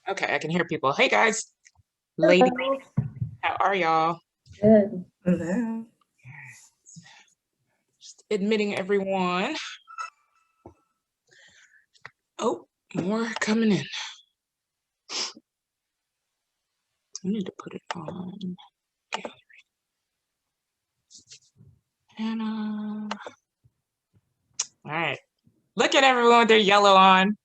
Okay, I can hear people. Hey guys, ladies, how are y'all? Good. Hello. Just admitting everyone. Oh, more coming in. I need to put it on gallery. Hannah. All right. Look at everyone with their yellow on.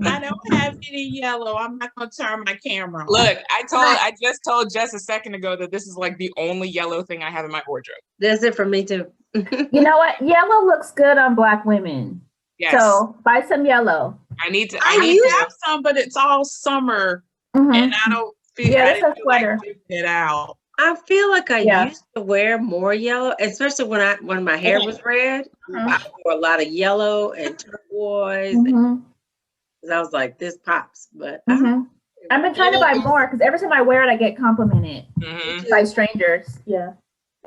I don't have any yellow. I'm not gonna turn my camera on. Look, I just told Jess a second ago that this is like the only yellow thing I have in my wardrobe. That's it for me too. You know what? Yellow looks good on Black women. Yes. So buy some yellow. I need to. I have some, but it's all summer, Mhm. and I don't feel. Yeah, I it's a didn't feel like sweater. taking it out. I feel like I Yeah. used to wear more yellow, especially when my hair was red. Mhm. I wore a lot of yellow and turquoise. Mhm. I was like, this pops, but Mhm. I've been trying to buy more because every time I wear it, I get complimented by strangers. Yeah.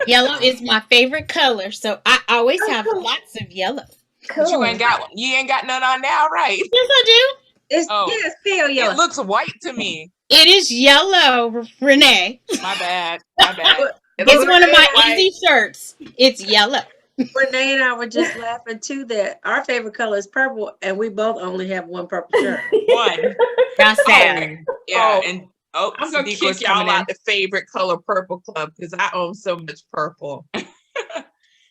Yellow is my favorite color, so I always have lots of yellow. But you ain't got one. You ain't got none on now, right? Yes, I do. It's pale yellow. It looks white to me. It is yellow, Renee. My bad. My bad. It's one of my easy shirts. It's yellow. Renee and I were just laughing too that our favorite color is purple, and we both only have one purple shirt. One. That's sad. Yeah, and I'm gonna Sadeqa's kick y'all coming out in. the favorite color purple club because I own so much purple.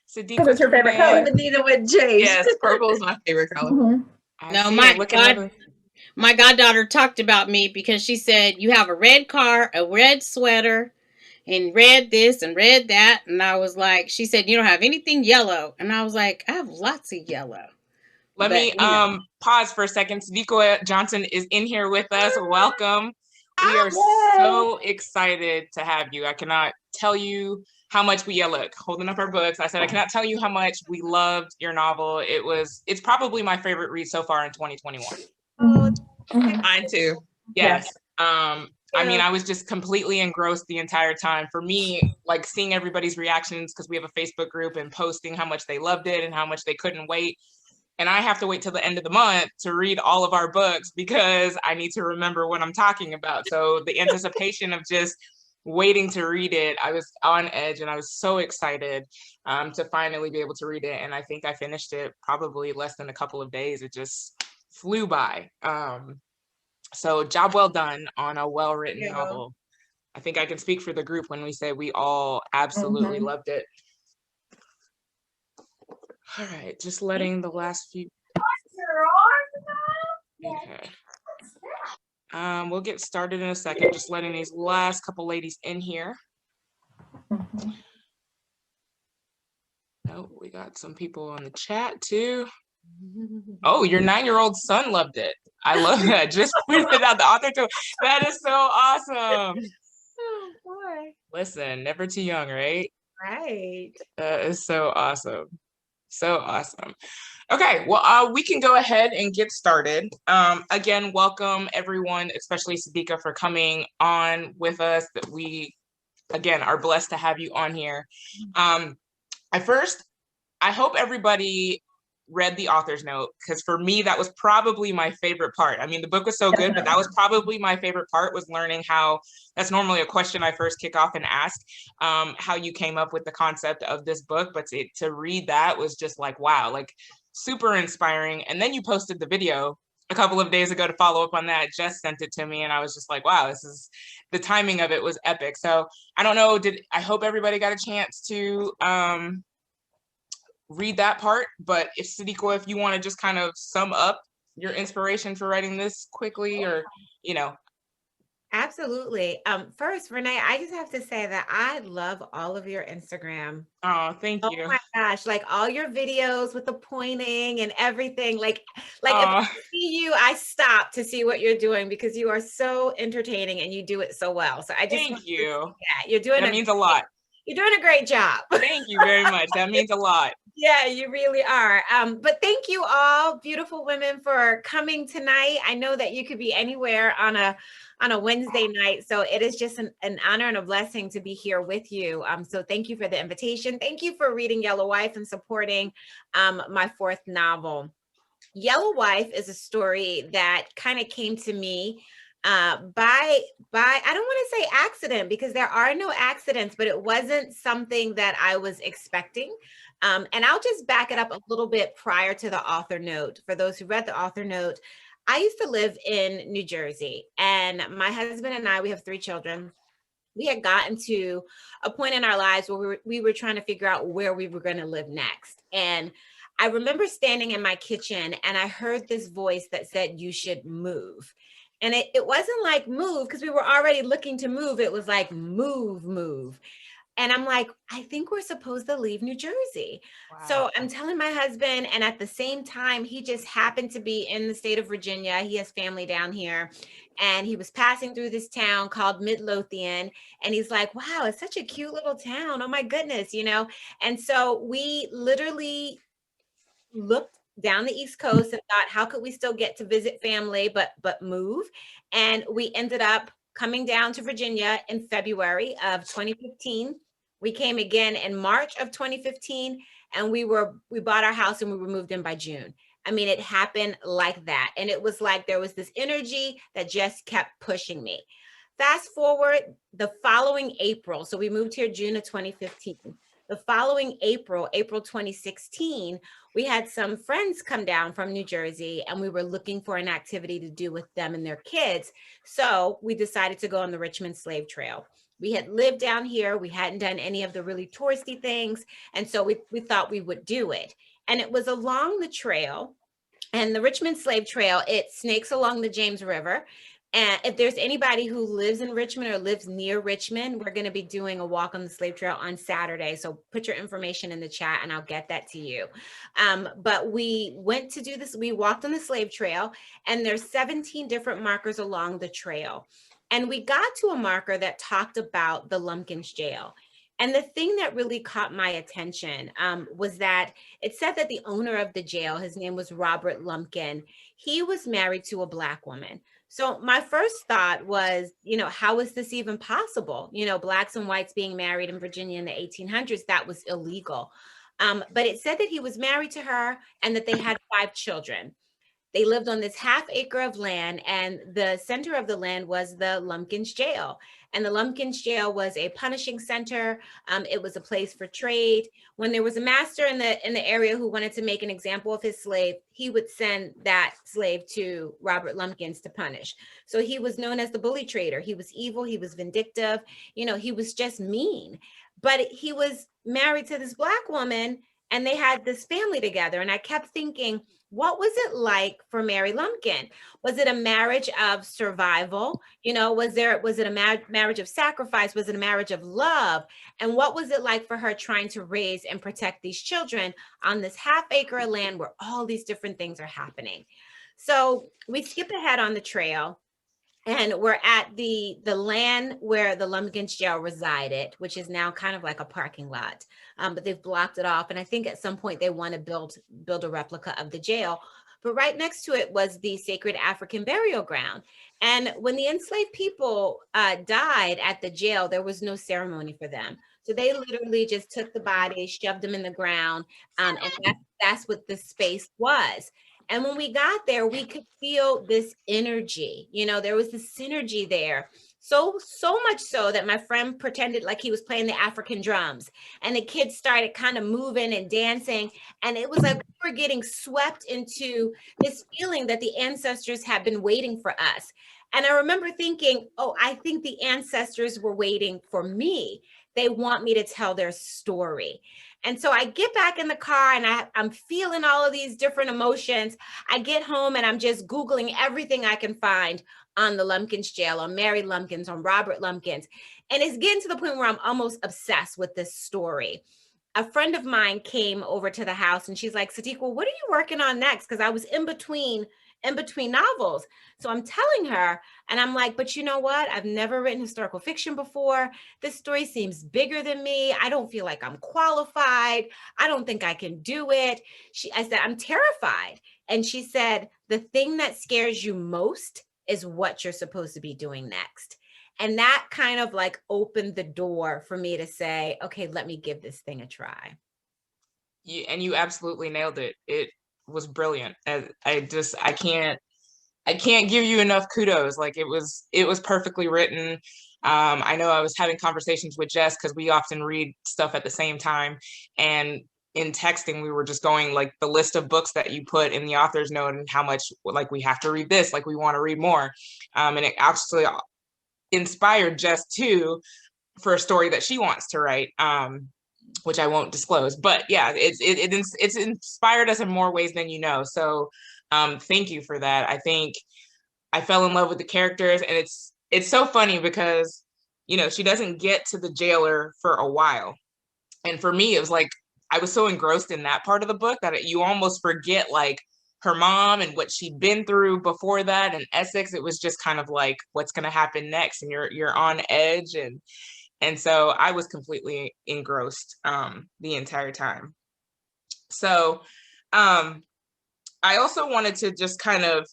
Sadiqa's it's your favorite color. Benita with Jay's. Yes, purple is my favorite color. No, my goddaughter talked about me because she said you have a red car, a red sweater, and red this and red that. And I was like, she said, you don't have anything yellow. And I was like, I have lots of yellow. Let me pause for a second. Sadeqa Johnson is in here with us. Welcome. We are so excited to have you. I cannot tell you how much we look, holding up our books. I said, I cannot tell you how much we loved your novel. It's probably my favorite read so far in 2021. Mine too. Yes. I mean, I was just completely engrossed the entire time. For me, like seeing everybody's reactions, because we have a Facebook group, and posting how much they loved it and how much they couldn't wait. And I have to wait till the end of the month to read all of our books because I need to remember what I'm talking about. So the anticipation of just waiting to read it, I was on edge, and I was so excited to finally be able to read it. And I think I finished it probably less than a couple of days. It just flew by. So job well done on a well-written novel. I think I can speak for the group when we say we all absolutely loved it. All right, just letting the last few. Okay. We'll get started in a second. Just letting these last couple ladies in here. Oh, we got some people on the chat too. Oh, your 9-year-old son loved it. I love that. Just pointed out the author too. That is so awesome. Oh boy. Listen, never too young, right? Right. That is so awesome. So awesome. Okay, well, we can go ahead and get started. Again, welcome everyone, especially Sadeqa, for coming on with us. That we, again, are blessed to have you on here. I hope everybody read the author's note, because for me, that was probably my favorite part. I mean, the book was so good, but that was probably my favorite part, was learning how, that's normally a question I first kick off and ask, how you came up with the concept of this book, but to read that was just like, wow, like super inspiring. And then you posted the video a couple of days ago to follow up on that. Jess sent it to me, and I was just like, wow, the timing of it was epic. So I don't know, I hope everybody got a chance to read that part, but Sadeqa, if you want to just kind of sum up your inspiration for writing this quickly, or Absolutely. First, Renee, I just have to say that I love all of your Instagram. Oh, thank you. Oh my gosh, like all your videos with the pointing and everything. Like if I see you, I stop to see what you're doing, because you are so entertaining and you do it so well. So I just thank you. Yeah, you're doing that means a lot. You're doing a great job. Thank you very much. That means a lot. Yeah, you really are. But thank you all, beautiful women, for coming tonight. I know that you could be anywhere on a Wednesday night, so it is just an honor and a blessing to be here with you. So thank you for the invitation. Thank you for reading Yellow Wife and supporting my fourth novel. Yellow Wife is a story that kind of came to me by I don't want to say accident, because there are no accidents, but it wasn't something that I was expecting. And I'll just back it up a little bit prior to the author note. For those who read the author note, I used to live in New Jersey, and my husband and I, we have 3 children. We had gotten to a point in our lives where we were trying to figure out where we were going to live next. And I remember standing in my kitchen and I heard this voice that said, you should move. And it wasn't like move because we were already looking to move. It was like move. And I'm like, I think we're supposed to leave New Jersey. Wow. So I'm telling my husband, and at the same time, he just happened to be in the state of Virginia. He has family down here. And he was passing through this town called Midlothian. And he's like, wow, it's such a cute little town. Oh my goodness, you know? And so we literally looked down the East Coast and thought, how could we still get to visit family, but move? And we ended up coming down to Virginia in February of 2015. We came again in March of 2015, and we bought our house and we were moved in by June. I mean, it happened like that. And it was like there was this energy that just kept pushing me. Fast forward the following April. So we moved here June of 2015. The following April 2016, we had some friends come down from New Jersey, and we were looking for an activity to do with them and their kids. So we decided to go on the Richmond Slave Trail. We had lived down here. We hadn't done any of the really touristy things. And so we thought we would do it. And it was along the trail, and the Richmond Slave Trail, it snakes along the James River. And if there's anybody who lives in Richmond or lives near Richmond, we're going to be doing a walk on the slave trail on Saturday. So put your information in the chat and I'll get that to you. But we went to do this. We walked on the slave trail, and there's 17 different markers along the trail. And we got to a marker that talked about the Lumpkins Jail. And the thing that really caught my attention was that it said that the owner of the jail, his name was Robert Lumpkin, he was married to a Black woman. So my first thought was, you know, how is this even possible? You know, Blacks and whites being married in Virginia in the 1800s, that was illegal. But it said that he was married to her and that they had 5 children. They lived on this half acre of land, and the center of the land was the Lumpkins Jail. And the Lumpkins Jail was a punishing center. It was a place for trade. When there was a master in the area who wanted to make an example of his slave, he would send that slave to Robert Lumpkins to punish. So he was known as the bully trader. He was evil. He was vindictive. You know, he was just mean. But he was married to this Black woman, and they had this family together. And I kept thinking, what was it like for Mary Lumpkin? Was it a marriage of survival? You know, was it a marriage of sacrifice? Was it a marriage of love? And what was it like for her trying to raise and protect these children on this half acre of land where all these different things are happening? So we skip ahead on the trail, and we're at the land where the Lumpkins Jail resided, which is now kind of like a parking lot, but they've blocked it off. And I think at some point they want to build a replica of the jail. But right next to it was the sacred African burial ground. And when the enslaved people died at the jail, there was no ceremony for them. So they literally just took the bodies, shoved them in the ground, and that's what the space was. And when we got there, we could feel this energy. You know, there was this synergy there. So much so that my friend pretended like he was playing the African drums, and the kids started kind of moving and dancing. And it was like we were getting swept into this feeling that the ancestors had been waiting for us. And I remember thinking, oh, I think the ancestors were waiting for me. They want me to tell their story. And so I get back in the car, and I'm feeling all of these different emotions. I get home and I'm just Googling everything I can find on the Lumpkins Jail, on Mary Lumpkins, on Robert Lumpkins. And it's getting to the point where I'm almost obsessed with this story. A friend of mine came over to the house, and she's like, Sadeqa, what are you working on next? Because I was in between novels. So I'm telling her, and I'm like, but you know what? I've never written historical fiction before. This story seems bigger than me. I don't feel like I'm qualified. I don't think I can do it. I said, I'm terrified. And she said, the thing that scares you most is what you're supposed to be doing next. And that kind of like opened the door for me to say, okay, let me give this thing a try. And you absolutely nailed it. was brilliant. I can't give you enough kudos. Like it was perfectly written. I know I was having conversations with Jess because we often read stuff at the same time, and in texting we were just going like the list of books that you put in the author's note and how much like we have to read this, like we want to read more, and it actually inspired Jess too for a story that she wants to write, which I won't disclose, but yeah, it's inspired us in more ways than you know. So thank you for that. I think I fell in love with the characters, and it's so funny because, you know, she doesn't get to the jailer for a while. And for me, it was like, I was so engrossed in that part of the book that you almost forget like her mom and what she'd been through before that. And Essex, it was just kind of like, what's going to happen next? And you're on edge. And so I was completely engrossed the entire time. So I also wanted to just kind of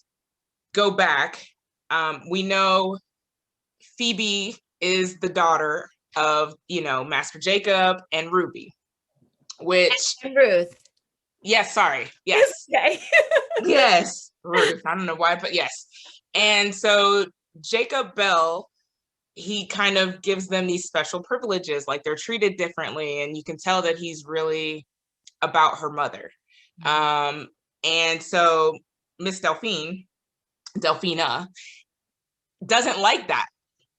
go back. We know Phoebe is the daughter of, you know, Master Jacob and Ruby, which and Ruth. Yes, sorry. Yes. Okay. Yes, Ruth. I don't know why, but yes. And so Jacob Bell, he kind of gives them these special privileges, like they're treated differently, and you can tell that he's really about her mother. And so Miss Delphina doesn't like that.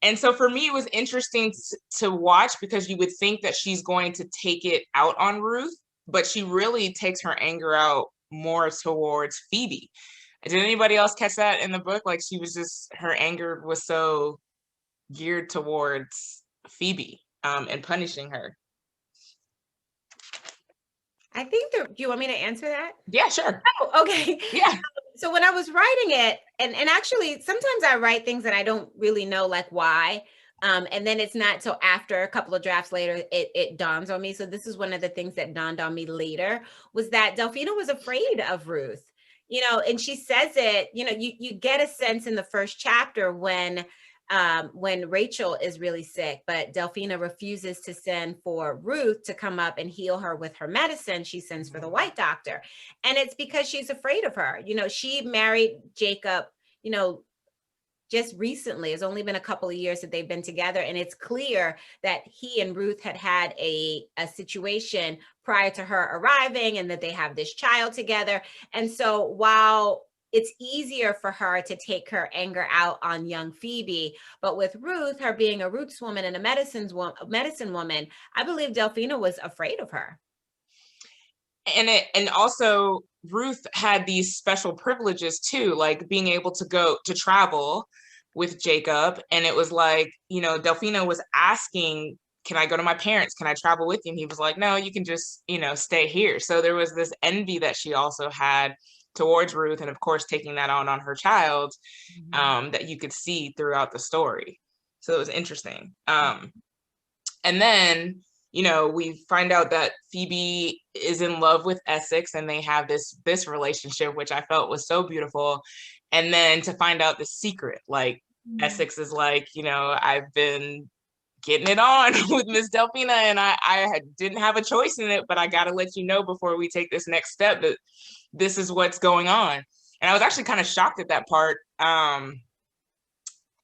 And so for me, it was interesting to watch because you would think that she's going to take it out on Ruth, but she really takes her anger out more towards Phoebe. Did anybody else catch that in the book? Like she was just, her anger was so geared towards Phoebe and punishing her. I think that, do you want me to answer that? Yeah, sure. Oh, okay. Yeah. So when I was writing it, and actually sometimes I write things and I don't really know like why. And then it's not till after a couple of drafts later, it dawns on me. So this is one of the things that dawned on me later, was that Delphina was afraid of Ruth, you know, and she says it, you know, you get a sense in the first chapter when Rachel is really sick, but Delphina refuses to send for Ruth to come up and heal her with her medicine. She sends for the white doctor. And it's because she's afraid of her. You know, she married Jacob, you know, just recently. It's only been a couple of years that they've been together. And it's clear that he and Ruth had a situation prior to her arriving, and that they have this child together. And so while it's easier for her to take her anger out on young Phoebe, but with Ruth, her being a roots woman and a medicine woman, I believe Delphina was afraid of her. And also Ruth had these special privileges too, like being able to go to travel with Jacob. And it was like, you know, Delphina was asking, can I go to my parents? Can I travel with you? And he was like, no, you can just, you know, stay here. So there was this envy that she also had towards Ruth, and of course taking that on her child, that you could see throughout the story. So it was interesting. And then, you know, we find out that Phoebe is in love with Essex, and they have this relationship, which I felt was so beautiful. And then to find out the secret, like Essex is like, you know, I've been getting it on with Miss Delphina, and I didn't have a choice in it, but I got to let you know before we take this next step that this is what's going on. And I was actually kind of shocked at that part,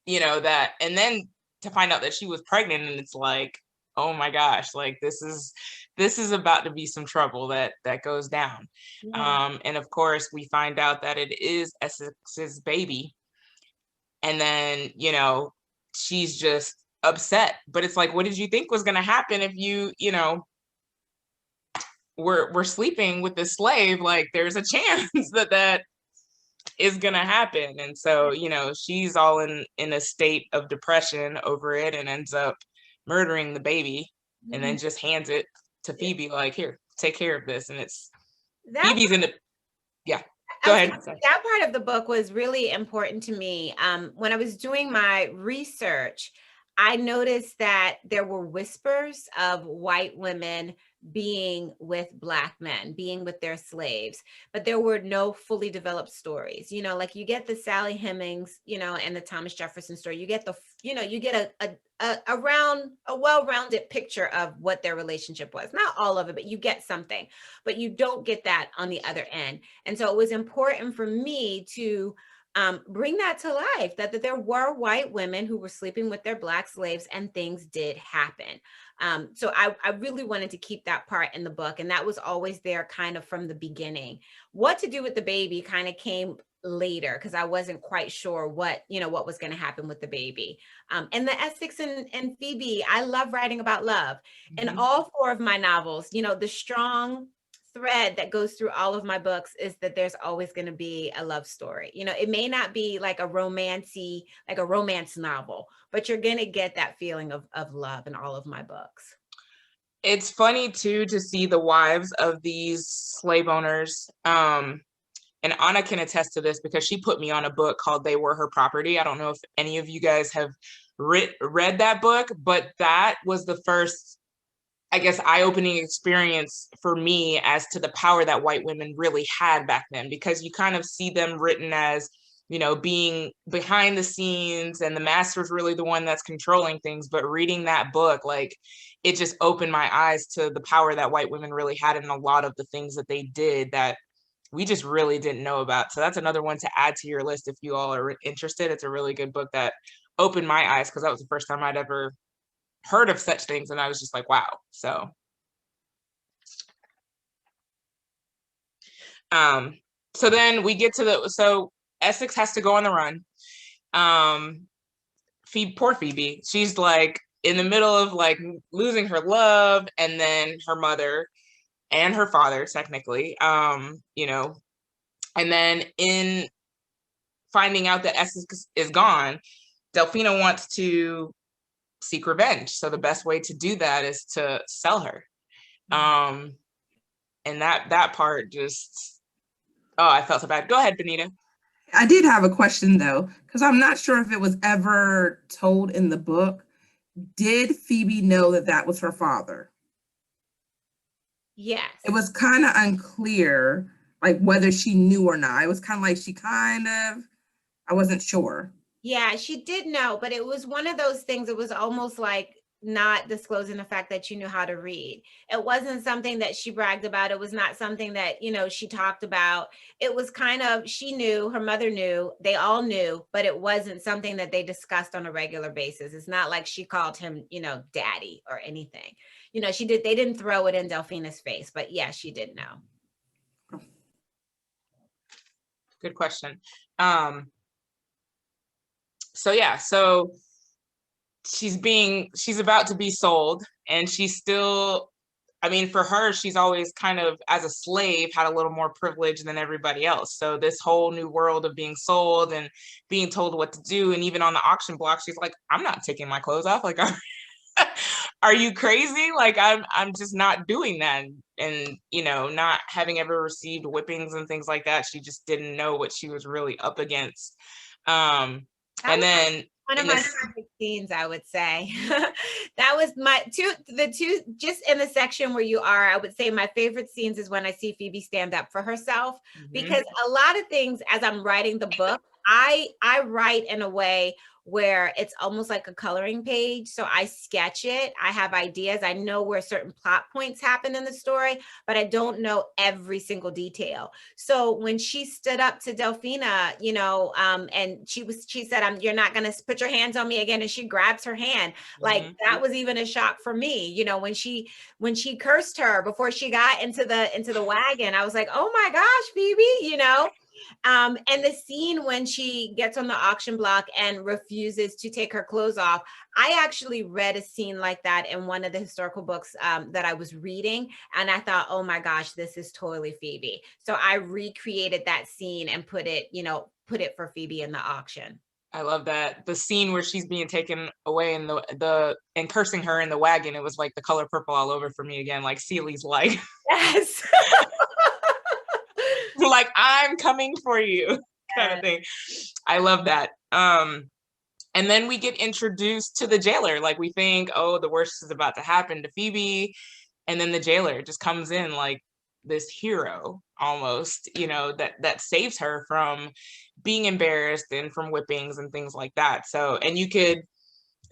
you know, that, and then to find out that she was pregnant, and it's like, oh my gosh, like this is about to be some trouble that goes down. And of course we find out that it is Essex's baby. And then, you know, she's just upset, but it's like, what did you think was going to happen if you know, we're sleeping with this slave? Like there's a chance that is going to happen. And so, you know, she's all in a state of depression over it, and ends up murdering the baby, and then just hands it to Phoebe, like, here, take care of this. And it's Phoebe's in the, yeah, go ahead. That part of the book was really important to me. When I was doing my research, I noticed that there were whispers of white women being with Black men, being with their slaves, but there were no fully developed stories. You know, like you get the Sally Hemings, you know, and the Thomas Jefferson story. You get the, you know, you get a well-rounded picture of what their relationship was. Not all of it, but you get something, but you don't get that on the other end. And so it was important for me to bring that to life, that there were white women who were sleeping with their Black slaves and things did happen. So I really wanted to keep that part in the book. And that was always there kind of from the beginning. What to do with the baby kind of came later because I wasn't quite sure what was going to happen with the baby. And the Essex and Phoebe, I love writing about love. In all 4 of my novels, you know, the strong thread that goes through all of my books is that there's always going to be a love story. You know, it may not be like a romance novel, but you're going to get that feeling of love in all of my books. It's funny too to see the wives of these slave owners. And Anna can attest to this because she put me on a book called They Were Her Property. I don't know if any of you guys have read that book, but that was the first, I guess, eye-opening experience for me as to the power that white women really had back then, because you kind of see them written as, you know, being behind the scenes and the master's really the one that's controlling things. But reading that book, like, it just opened my eyes to the power that white women really had in a lot of the things that they did that we just really didn't know about. So that's another one to add to your list if you all are interested. It's a really good book that opened my eyes because that was the first time I'd ever heard of such things, and I was just like, wow. So so then we get to so Essex has to go on the run. Poor Phoebe, she's like in the middle of like losing her love and then her mother and her father technically, you know, and then in finding out that Essex is gone, Delphina wants to seek revenge. So the best way to do that is to sell her. And that part just, oh, I felt so bad. Go ahead, Benita. I did have a question though, because I'm not sure if it was ever told in the book. Did Phoebe know that that was her father? Yes. It was kind of unclear, like whether she knew or not. It was kind of like I wasn't sure. Yeah, she did know, but it was one of those things. It was almost like not disclosing the fact that she knew how to read. It wasn't something that she bragged about. It was not something that, you know, she talked about. It was kind of, she knew, her mother knew, they all knew, but it wasn't something that they discussed on a regular basis. It's not like she called him, you know, daddy or anything. You know, they didn't throw it in Delphina's face, but yeah, she did know. Good question. So yeah, so she's about to be sold, and she's still, I mean, for her, she's always kind of, as a slave, had a little more privilege than everybody else. So this whole new world of being sold and being told what to do, and even on the auction block, she's like, I'm not taking my clothes off. Like, are you crazy? Like, I'm just not doing that. And, you know, not having ever received whippings and things like that, she just didn't know what she was really up against. And then one of my favorite scenes, I would say. That was the two, just in the section where you are, I would say my favorite scenes is when I see Phoebe stand up for herself, because a lot of things, as I'm writing the book, I write in a way where it's almost like a coloring page. So I sketch it. I have ideas. I know where certain plot points happen in the story, but I don't know every single detail. So when she stood up to Delphina, you know, and she said, you're not going to put your hands on me again. And she grabs her hand. Like, that was even a shock for me. You know, when she cursed her before she got into the wagon, I was like, oh my gosh, Phoebe, you know. And the scene when she gets on the auction block and refuses to take her clothes off, I actually read a scene like that in one of the historical books that I was reading, and I thought, oh my gosh, this is totally Phoebe. So I recreated that scene and put it for Phoebe in the auction. I love that. The scene where she's being taken away in and cursing her in the wagon, it was like the color purple all over for me again, like Celi's like, yes. like, I'm coming for you kind of thing. I love that. And then we get introduced to the jailer. Like, we think, oh, the worst is about to happen to Phoebe. And then the jailer just comes in like this hero almost, you know, that saves her from being embarrassed and from whippings and things like that. So, and you could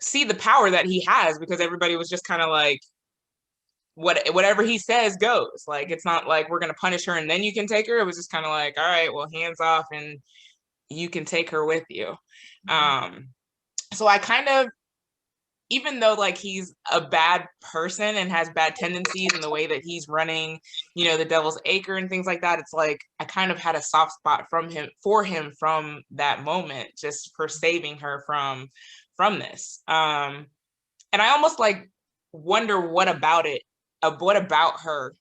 see the power that he has, because everybody was just kind of like, whatever he says goes. Like, it's not like we're going to punish her and then you can take her. It was just kind of like, all right, well, hands off and you can take her with you. So I kind of, even though like he's a bad person and has bad tendencies in the way that he's running, you know, the Devil's Acre and things like that, it's like I kind of had a soft spot for him from that moment, just for saving her from this. And I almost like wonder what about her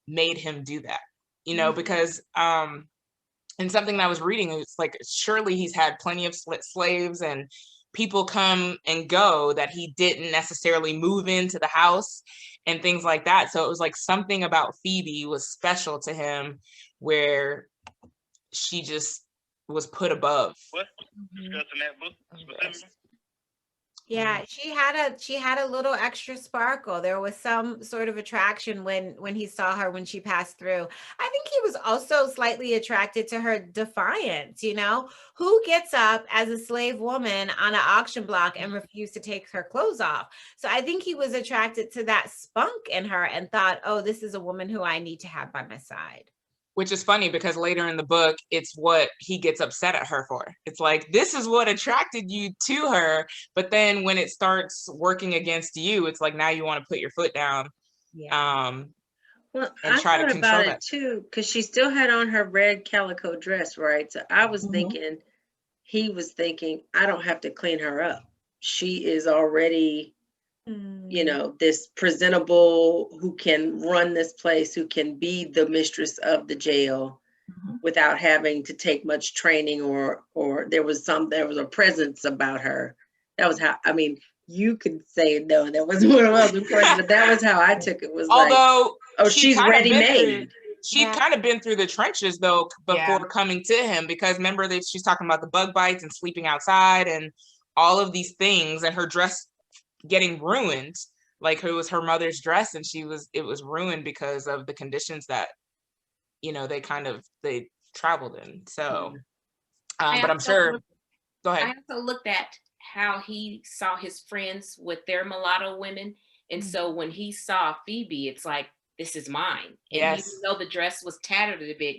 made him do that, you know, because and something that I was reading, it's like surely he's had plenty of slaves and people come and go that he didn't necessarily move into the house and things like that. So it was like something about Phoebe was special to him, where she just was put above. What? Discussing that book specifically? Yeah, she had a little extra sparkle. There was some sort of attraction when he saw her when she passed through. I think he was also slightly attracted to her defiance, you know? Who gets up as a slave woman on an auction block and refused to take her clothes off? So I think he was attracted to that spunk in her and thought, oh, this is a woman who I need to have by my side. Which is funny because later in the book, it's what he gets upset at her for. It's like, this is what attracted you to her. But then when it starts working against you, it's like, now you want to put your foot down. Well, and I try to thought control about that. it too, because she still had on her red calico dress, right? So I was thinking, he was thinking, I don't have to clean her up. She is already, you know, this presentable, who can run this place, who can be the mistress of the jail without having to take much training, or there was a presence about her. That was how, I mean, you could say no, that was one of the questions, but that was how I took it. Was although like, oh, she's ready-made. She'd kind of been through the trenches though before coming to him, because remember that she's talking about the bug bites and sleeping outside and all of these things, and her dress getting ruined. Like, it was her mother's dress and it was ruined because of the conditions that, you know, they traveled in. So but I'm sure go ahead. I also looked at how he saw his friends with their mulatto women, and so when he saw Phoebe, it's like, this is mine. And even though the dress was tattered a bit,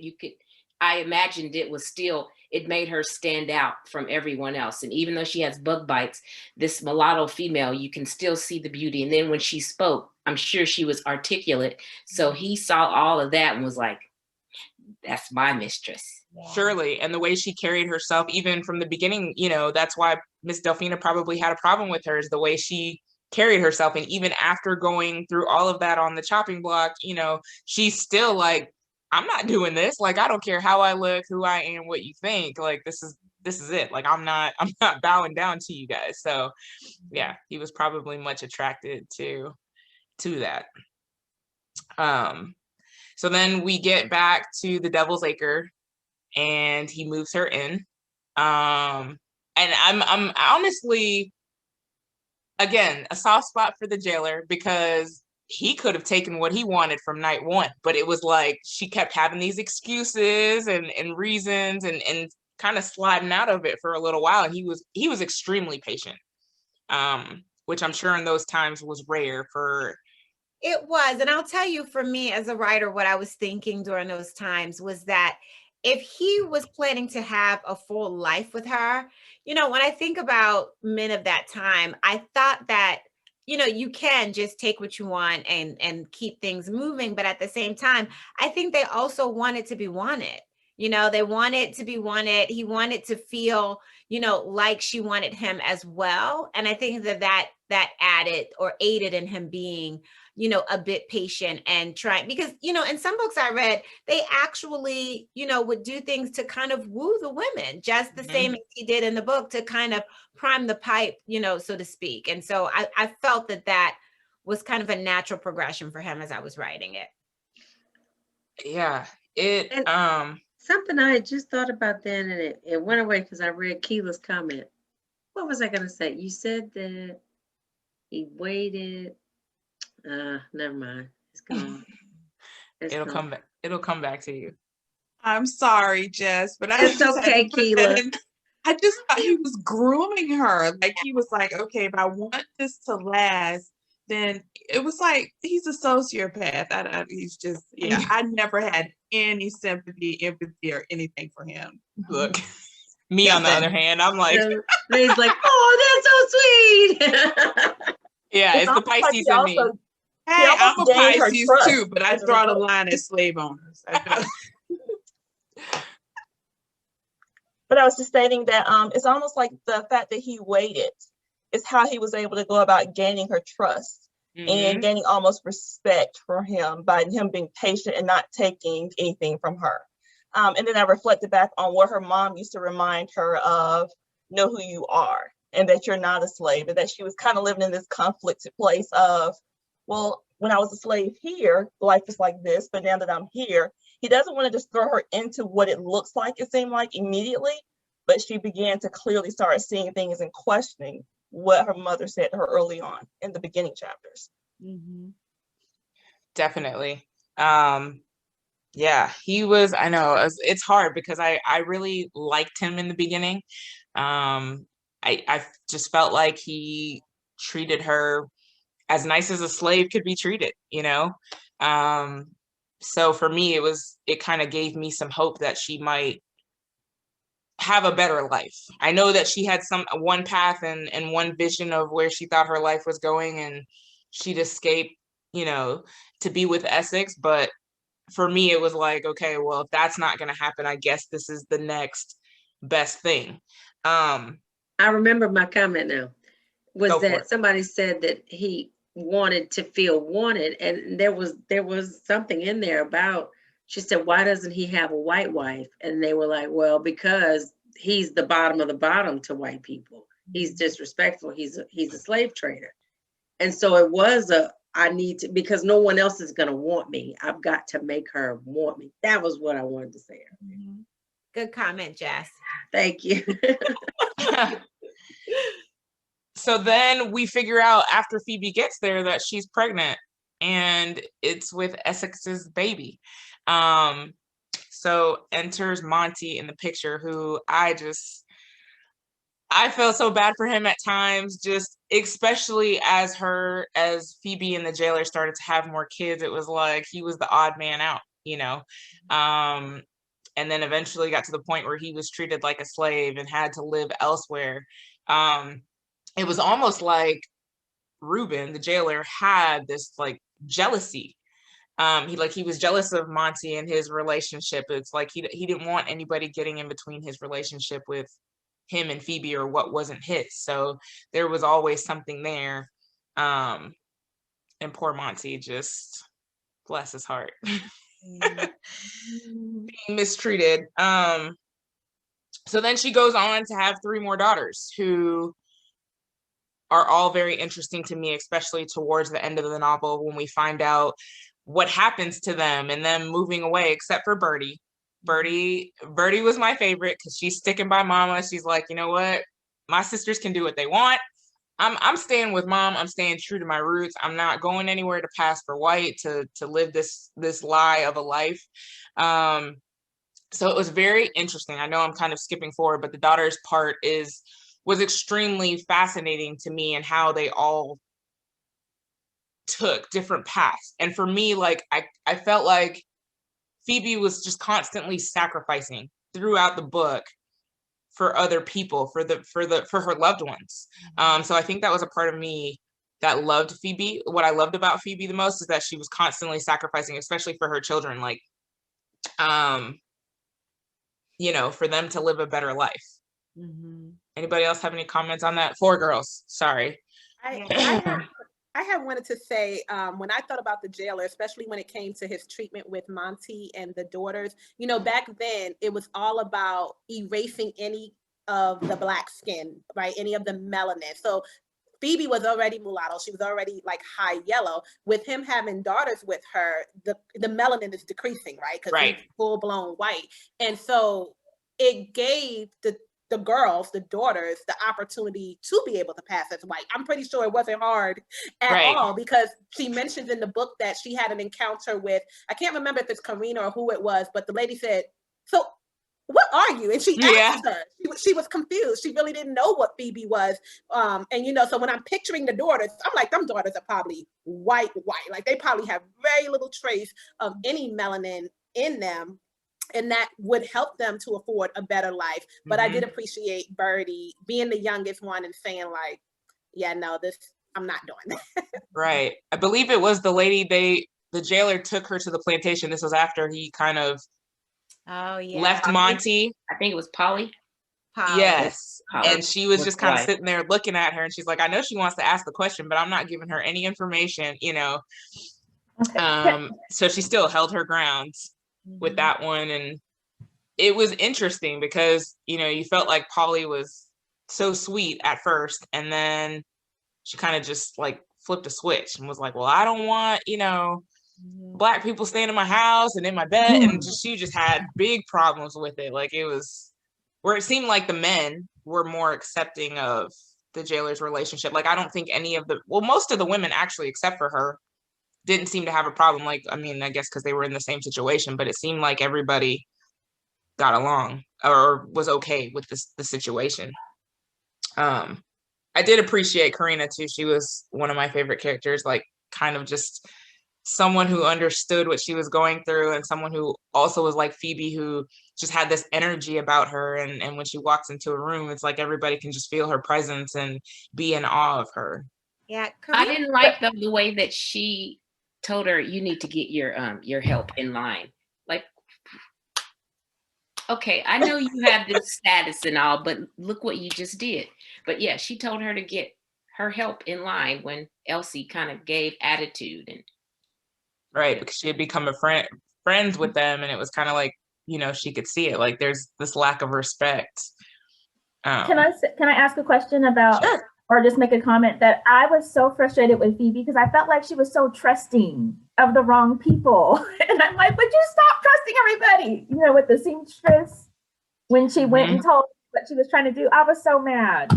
I imagined it made her stand out from everyone else. And even though she has bug bites, this mulatto female, you can still see the beauty. And then when she spoke, I'm sure she was articulate. So he saw all of that and was like, that's my mistress. Surely. And the way she carried herself, even from the beginning, you know, that's why Miss Delphina probably had a problem with her, is the way she carried herself. And even after going through all of that on the chopping block, you know, she's still like, I'm not doing this. Like, I don't care how I look, who I am, what you think. Like, this is it. Like, I'm not bowing down to you guys. So yeah, he was probably much attracted to that. So then we get back to the Devil's Acre and he moves her in. And I'm honestly, again, a soft spot for the jailer, because he could have taken what he wanted from night one, but it was like she kept having these excuses and reasons and kind of sliding out of it for a little while. And he was extremely patient, which I'm sure in those times was rare for. It was. And I'll tell you, for me as a writer, what I was thinking during those times was that if he was planning to have a full life with her, you know, when I think about men of that time, I thought that, you know, you can just take what you want and keep things moving. But at the same time, I think they also wanted to be wanted. You know, they wanted to be wanted. He wanted to feel, you know, like she wanted him as well. And I think that added or aided in him being, you know, a bit patient and trying, because, you know, in some books I read, they actually, you know, would do things to kind of woo the women, just the same as he did in the book, to kind of prime the pipe, you know, so to speak. And so I felt that was kind of a natural progression for him as I was writing it. Yeah, something I had just thought about then, and it went away because I read Keela's comment. What was I going to say? You said that he waited. Never mind. It's gone. It'll come back. It'll come back to you. I'm sorry, Jess, but it's okay, Keela. I just thought he was grooming her. Like he was like, okay, if I want this to last, then it was like he's a sociopath. He's just, yeah. I never had any sympathy, empathy, or anything for him. Look, me on the other hand, I'm like, he's like, oh, that's so sweet. Yeah, it's the Pisces in me. Hey, I'm a Pisces too, but I draw the line at slave owners. But I was just stating that it's almost like the fact that he waited is how he was able to go about gaining her trust and gaining almost respect for him by him being patient and not taking anything from her. And then I reflected back on what her mom used to remind her of, know who you are and that you're not a slave, and that she was kind of living in this conflicted place of, well, when I was a slave here, life is like this, but now that I'm here, he doesn't want to just throw her into what it looks like, it seemed like immediately, but she began to clearly start seeing things and questioning what her mother said to her early on in the beginning chapters. Definitely. Yeah, he was, I know it's hard because I really liked him in the beginning. I just felt like he treated her as nice as a slave could be treated, you know? So for me, it kind of gave me some hope that she might have a better life. I know that she had one path and one vision of where she thought her life was going, and she'd escape, you know, to be with Essex. But for me, it was like, okay, well, if that's not going to happen, I guess this is the next best thing. I remember my comment now was that somebody said that he wanted to feel wanted, and there was something in there about, she said, why doesn't he have a white wife? And they were like, well, because he's the bottom of the bottom to white people. He's disrespectful. He's a slave trader. And so it was I need to, because no one else is going to want me. I've got to make her want me. That was what I wanted to say. Good comment, Jess. Thank you. So then we figure out after Phoebe gets there that she's pregnant, and it's with Essex's baby. So enters Monty in the picture, who I felt so bad for him at times, just especially as Phoebe and the jailer started to have more kids. It was like he was the odd man out, you know? And then eventually got to the point where he was treated like a slave and had to live elsewhere. It was almost like Reuben, the jailer, had this like jealousy. He was jealous of Monty and his relationship. It's like he didn't want anybody getting in between his relationship with him and Phoebe or what wasn't his. So there was always something there. And poor Monty, just bless his heart, being mistreated. So then she goes on to have 3 more daughters who are all very interesting to me, especially towards the end of the novel when we find out what happens to them and them moving away, except for Birdie. Birdie was my favorite because she's sticking by mama. She's like, you know what? My sisters can do what they want. I'm staying with mom. I'm staying true to my roots. I'm not going anywhere to pass for white, to live this lie of a life. So it was very interesting. I know I'm kind of skipping forward, but the daughters part was extremely fascinating to me, and how they all took different paths. And for me, like I felt like Phoebe was just constantly sacrificing throughout the book for other people, for her loved ones. So I think that was a part of me that loved Phoebe. What I loved about Phoebe the most is that she was constantly sacrificing, especially for her children, like you know, for them to live a better life. Anybody else have any comments on that? 4 girls, sorry. I had wanted to say, when I thought about the jailer, especially when it came to his treatment with Monty and the daughters, you know, back then it was all about erasing any of the black skin, right? Any of the melanin. So Phoebe was already mulatto. She was already like high yellow. With him having daughters with her, the melanin is decreasing, right? Because he's full blown white. And so it gave the the girls, the daughters, the opportunity to be able to pass as white. I'm pretty sure it wasn't hard at all, because she mentions in the book that she had an encounter with, I can't remember if it's Karina or who it was, but the lady said, so what are you? And she asked her. She was confused. She really didn't know what Phoebe was. And you know, so when I'm picturing the daughters, I'm like, them daughters are probably white. Like they probably have very little trace of any melanin in them. And that would help them to afford a better life. But I did appreciate Birdie being the youngest one and saying like, yeah, no, I'm not doing that. Right. I believe it was the lady, the jailer took her to the plantation. This was after he kind of left Monty. I think it was Polly. Yes. And she was just kind of sitting there looking at her, and she's like, I know she wants to ask the question, but I'm not giving her any information, you know. So she still held her grounds with that one. And it was interesting because, you know, you felt like Polly was so sweet at first, and then she kind of just like flipped a switch and was like, well, I don't want, you know, Black people staying in my house and in my bed. And she just had big problems with it. Like it was where it seemed like the men were more accepting of the jailer's relationship. Like I don't think most of the women actually, except for her, didn't seem to have a problem. Like, I mean, I guess because they were in the same situation, but it seemed like everybody got along or was okay with the situation. I did appreciate Karina too. She was one of my favorite characters, like kind of just someone who understood what she was going through, and someone who also was like Phoebe, who just had this energy about her. And when she walks into a room, it's like everybody can just feel her presence and be in awe of her. Yeah. I didn't like the way that she told her, you need to get your help in line. Like, okay, I know you have this status and all, but look what you just did. But yeah, she told her to get her help in line when Elsie kind of gave attitude. And right, because she had become friends with them, and it was kind of like, you know, she could see it, like there's this lack of respect. Can I ask a question about, or just make a comment that I was so frustrated with Phoebe because I felt like she was so trusting of the wrong people. And I'm like, would you stop trusting everybody? You know, with the seamstress, when she went and told what she was trying to do, I was so mad.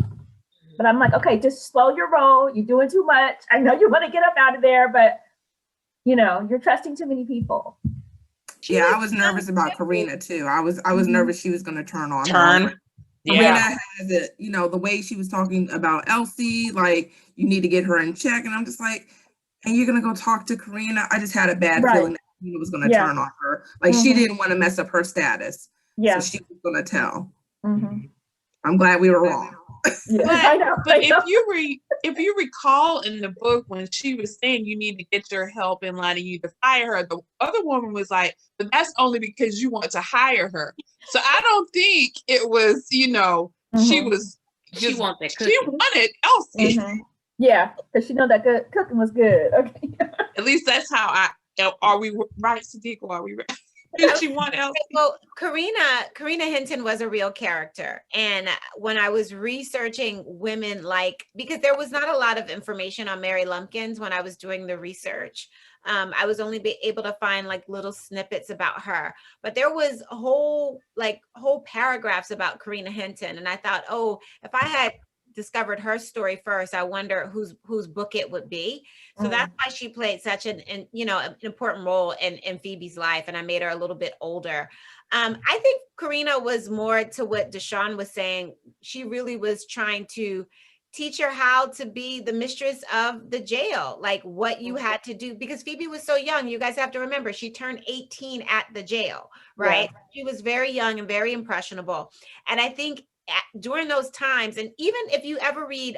But I'm like, okay, just slow your roll. You're doing too much. I know you want to get up out of there, but you know, you're trusting too many people. I was nervous about Karina too. I was nervous she was going to turn on her. Yeah. Karina has it, you know, the way she was talking about Elsie, like you need to get her in check. And I'm just like, and you're going to go talk to Karina? I just had a bad feeling that Karina was going to turn on her. Like she didn't want to mess up her status. So she was going to tell. I'm glad we were wrong. But if you recall in the book when she was saying you need to get your help in line and you to fire her, the other woman was like, but that's only because you want to hire her. So I don't think it was, you know, she was just, she wanted Elsie. Yeah, because she know that good cooking was good. Okay. At least that's how are we right, Sadeqa? Are we right? She want Elsie? Well, Karina Hinton was a real character. And when I was researching women, because there was not a lot of information on Mary Lumpkins when I was doing the research, I was only able to find like little snippets about her, but there was whole paragraphs about Karina Hinton. And I thought, oh, if I had discovered her story first, I wonder whose book it would be. So that's why she played such an important role in Phoebe's life, and I made her a little bit older. I think Karina was more to what Deshawn was saying. She really was trying to teach her how to be the mistress of the jail, like what you had to do, because Phoebe was so young. You guys have to remember, she turned 18 at the jail, right? Yeah. She was very young and very impressionable. And I think during those times, and even if you ever read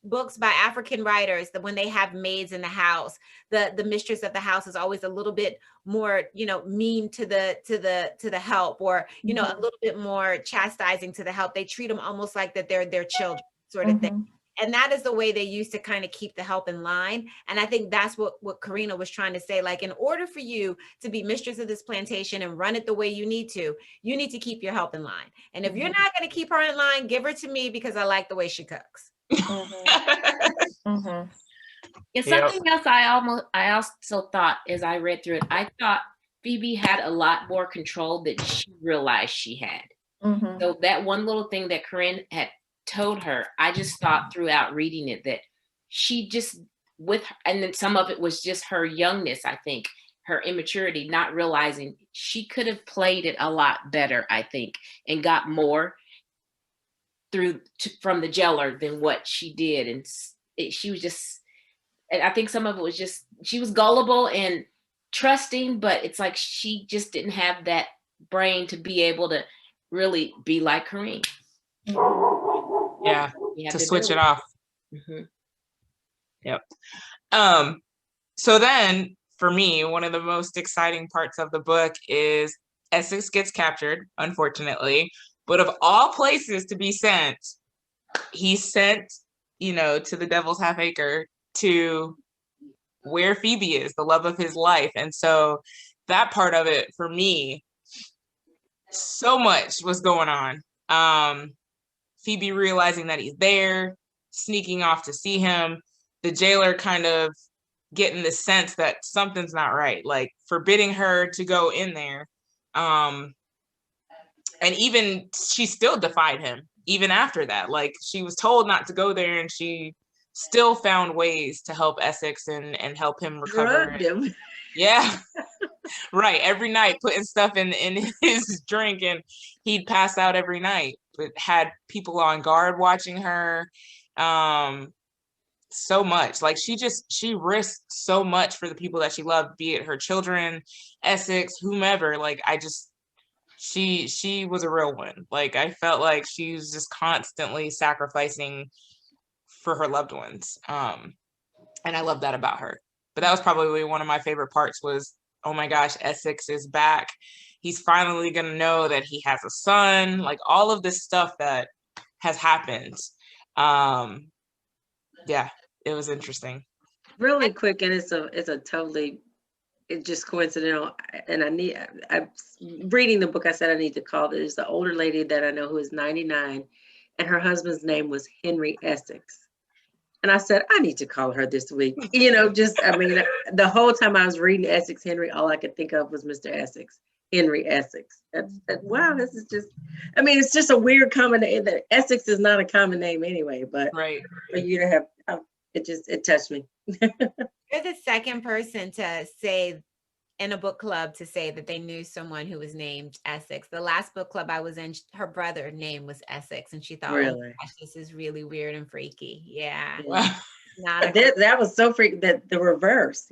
books by African writers, that when they have maids in the house, the mistress of the house is always a little bit more, mean to the help, or a little bit more chastising to the help. They treat them almost like that they're their children, sort of thing. And that is the way they used to kind of keep the help in line. And I think that's what Karina was trying to say. Like, in order for you to be mistress of this plantation and run it the way you need to keep your help in line. And if you're not going to keep her in line, give her to me because I like the way she cooks. And something else I also thought as I read through it, I thought Phoebe had a lot more control than she realized she had. So that one little thing that Corinne had told her, I just thought throughout reading it that she just and then some of it was just her youngness, I think, her immaturity, not realizing she could have played it a lot better, I think, and got more from the jailer than what she did. And she was just, and I think some of it was just, she was gullible and trusting, but it's like she just didn't have that brain to be able to really be like Corinne. Yeah, to switch it off. Yep. So then for me, one of the most exciting parts of the book is Essex gets captured, unfortunately, but of all places to be sent, he's sent, to the Devil's Half Acre, to where Phoebe is, the love of his life. And so that part of it for me, so much was going on. Phoebe realizing that he's there, sneaking off to see him, the jailer kind of getting the sense that something's not right, like forbidding her to go in there. And even she still defied him even after that. Like, she was told not to go there, and she still found ways to help Essex and help him recover. Drugged him. Yeah. Right. Every night, putting stuff in his drink, and he'd pass out every night, but had people on guard watching her. So much. Like, she risked so much for the people that she loved, be it her children, Essex, whomever. Like, she was a real one. Like, I felt like she was just constantly sacrificing for her loved ones. And I love that about her. But that was probably one of my favorite parts was, oh my gosh, Essex is back. He's finally going to know that he has a son. Like, all of this stuff that has happened. Yeah, it was interesting. Really quick, and it's just coincidental. And I'm reading the book. I said I need to call. There's the older lady that I know who is 99, and her husband's name was Henry Essex. And I said, I need to call her this week. The whole time I was reading Essex Henry, all I could think of was Mr. Essex, Henry Essex. Wow, this is just, it's just a weird common name. That Essex is not a common name anyway, but right. For you to have, it touched me. You're the second person to say in a book club to say that they knew someone who was named Essex. The last book club I was in, her brother name was Essex, and she thought, really? Oh gosh, this is really weird and freaky. Yeah. That was so freaky, that the reverse,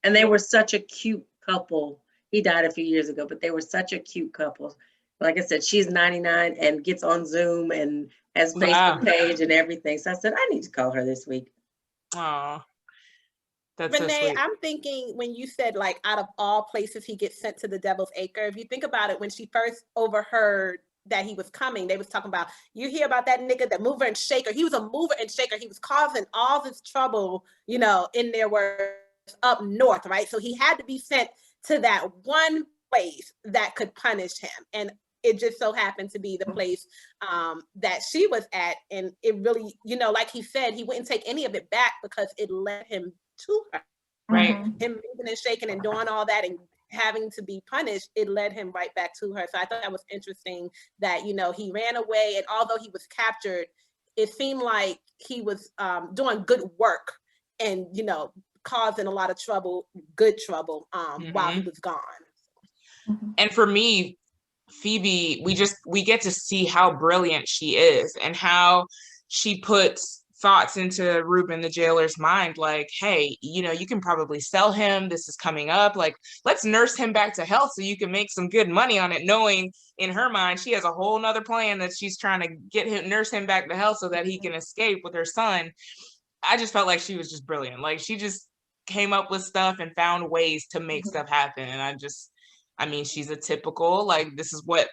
and they were such a cute couple. He died a few years ago, but they were such a cute couple. Like I said, she's 99 and gets on Zoom and has Facebook page and everything. So I said, I need to call her this week. Oh, that's Renee, so sweet. I'm thinking when you said, like, out of all places he gets sent to the Devil's Acre, if you think about it, when she first overheard that he was coming, they was talking about, you hear about that nigga, that mover and shaker. He was a mover and shaker. He was causing all this trouble, in their words, up north, right? So he had to be sent to that one place that could punish him. And it just so happened to be the place that she was at. And it really, like he said, he wouldn't take any of it back because it led him to her. Right. Him moving and shaking and doing all that and having to be punished, it led him right back to her. So I thought that was interesting that, he ran away, and although he was captured, it seemed like he was doing good work and, causing a lot of trouble, good trouble, while he was gone. And for me, Phoebe, we get to see how brilliant she is and how she puts thoughts into Reuben the jailer's mind, like, hey, you can probably sell him, this is coming up, like, let's nurse him back to health so you can make some good money on it, knowing in her mind she has a whole nother plan that she's trying to nurse him back to health so that he can escape with her son. I just felt like she was just brilliant. Like, she just came up with stuff and found ways to make stuff happen. And she's a typical, like, this is what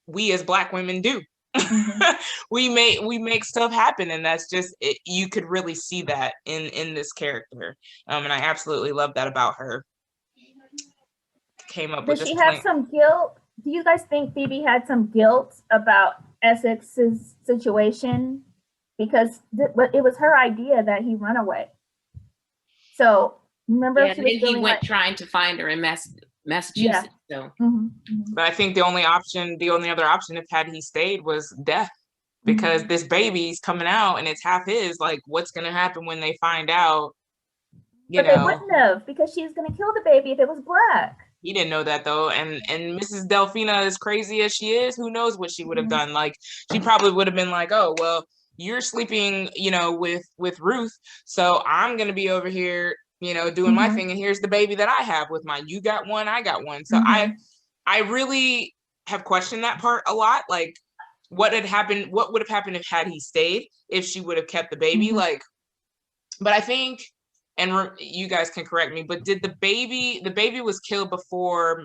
we as Black women do. we make stuff happen, and that's just it. You could really see that in this character, and I absolutely love that about her. Came up with. Does she have some guilt? Do you guys think Phoebe had some guilt about Essex's situation, because it was her idea that he run away? So remember, he went trying to find her in Massachusetts. So, but I think the only other option, if had he stayed, was death, because this baby's coming out and it's half his. Like, what's gonna happen when they find out? But they wouldn't have, because she's gonna kill the baby if it was black. He didn't know that though, and Mrs. Delphina, as crazy as she is, who knows what she would have done? Like, she probably would have been like, "Oh, well, you're sleeping, with Ruth, so I'm gonna be over here, doing my thing, and here's the baby that I have with mine. You got one, I got one." So I really have questioned that part a lot. Like, what would have happened if had he stayed, if she would have kept the baby? Like, but I think, and you guys can correct me, but did the baby was killed before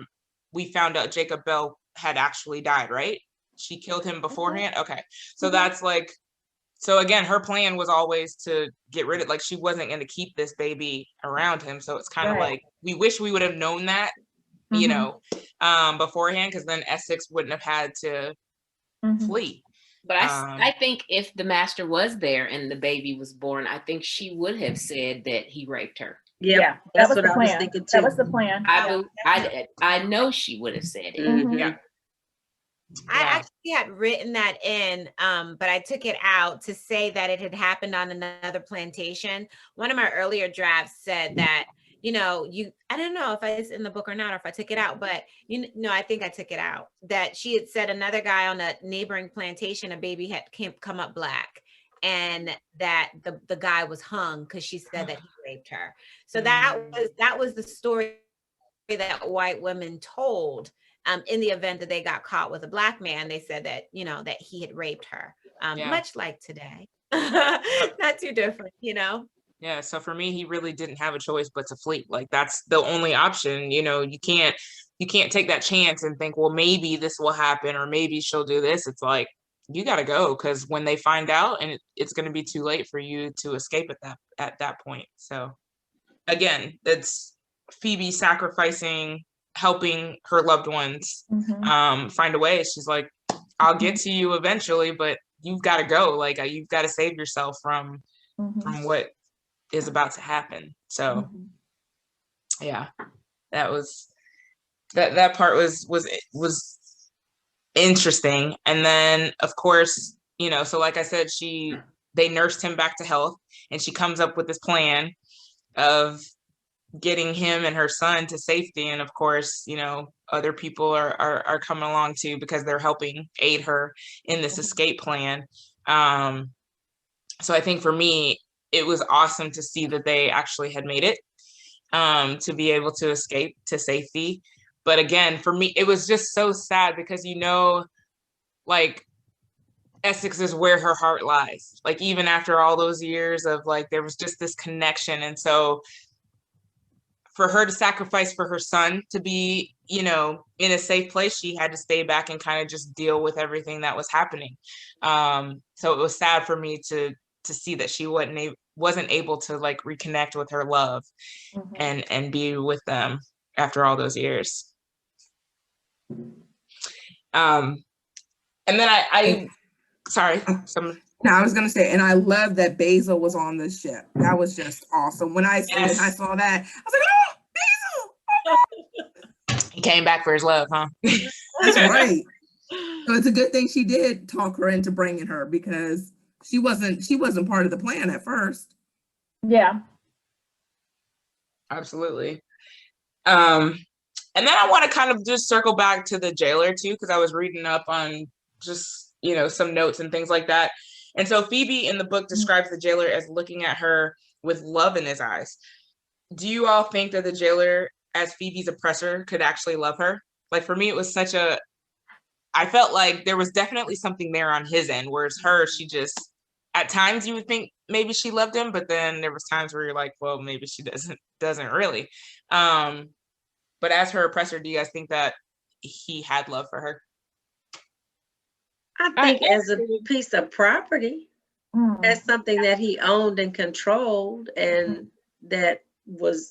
we found out Jacob Bell had actually died, right? She killed him beforehand? Okay. So that's like, so again, her plan was always to get rid of, like, she wasn't going to keep this baby around him. So it's kind of like, we wish we would have known that, beforehand, because then Essex wouldn't have had to flee. But I think if the master was there and the baby was born, I think she would have said that he raped her. Yeah, that's what I was thinking too. That was the plan. I know she would have said it. Yeah. I actually had written that in, but I took it out to say that it had happened on another plantation. One of my earlier drafts said that, I don't know if it's in the book or not, or if I took it out, but I think I took it out, that she had said another guy on a neighboring plantation, a baby had come up black, and that the guy was hung because she said that he raped her. So that was the story that white women told. In the event that they got caught with a black man, they said that, that he had raped her, much like today. Not too different, Yeah, so for me, he really didn't have a choice but to flee. Like, that's the only option. You can't take that chance and think, well, maybe this will happen, or maybe she'll do this. It's like, you got to go, because when they find out, and it's going to be too late for you to escape at that point. So again, that's Phoebe sacrificing, helping her loved ones find a way. She's like, I'll get to you eventually, but you've got to go. Like, you've got to save yourself from what is about to happen. So yeah, that was that part was interesting. And then of course, so like I said, they nursed him back to health, and she comes up with this plan of getting him and her son to safety. And of course, other people are coming along too, because they're helping aid her in this escape plan. So I think for me, it was awesome to see that they actually had made it, to be able to escape to safety. But again, for me, it was just so sad, because, like, Essex is where her heart lies. Like, even after all those years of, like, there was just this connection. And so for her to sacrifice for her son to be, in a safe place, she had to stay back and kind of just deal with everything that was happening. So it was sad for me to see that she wasn't able to, like, reconnect with her love and be with them after all those years. And then I sorry. No, I was gonna say, and I love that Basil was on the ship. That was just awesome. When I saw that, I was like, oh, Basil! He came back for his love, huh? That's right. So it's a good thing she did talk her into bringing her, because she wasn't part of the plan at first. Yeah. Absolutely. And then I want to kind of just circle back to the jailer too, because I was reading up on just, some notes and things like that. And so Phoebe in the book describes the jailer as looking at her with love in his eyes. Do you all think that the jailer, as Phoebe's oppressor, could actually love her? Like, for me, it was I felt like there was definitely something there on his end, whereas her, she just, at times you would think maybe she loved him, but then there was times where you're like, well, maybe she doesn't really. But as her oppressor, do you guys think that he had love for her? I think as a piece of property, as something that he owned and controlled, and that was,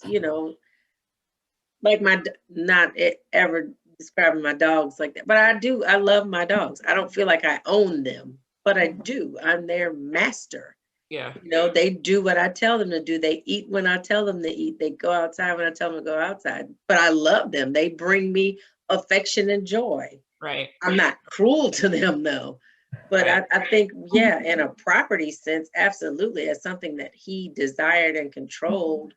like not ever describing my dogs like that, but I love my dogs. I don't feel like I own them, but I do. I'm their master. Yeah. They do what I tell them to do. They eat when I tell them to eat. They go outside when I tell them to go outside. But I love them. They bring me affection and joy. Right. I'm not cruel to them though. But right. I think, yeah, in a property sense, absolutely, as something that he desired and controlled,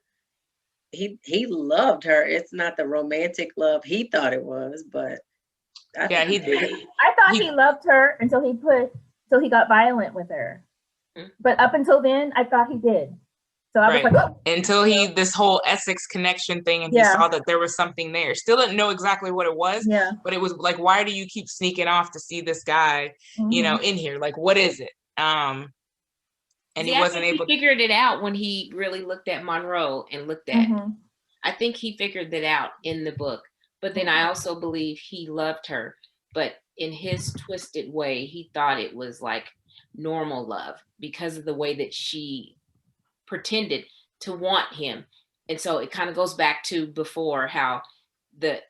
he loved her. It's not the romantic love he thought it was, but I thought he loved her until he got violent with her. But up until then, I thought he did. So I was like, oh. Until this whole Essex connection thing, and he saw that there was something there. Still didn't know exactly what it was, but it was like, why do you keep sneaking off to see this guy, you know, in here? Like, what is it? And he wasn't able to figure it out when he really looked at Monroe and looked at. I think he figured that out in the book. But then I also believe he loved her, but in his twisted way, he thought it was like normal love because of the way that she pretended to want him. And so it kind of goes back to before how the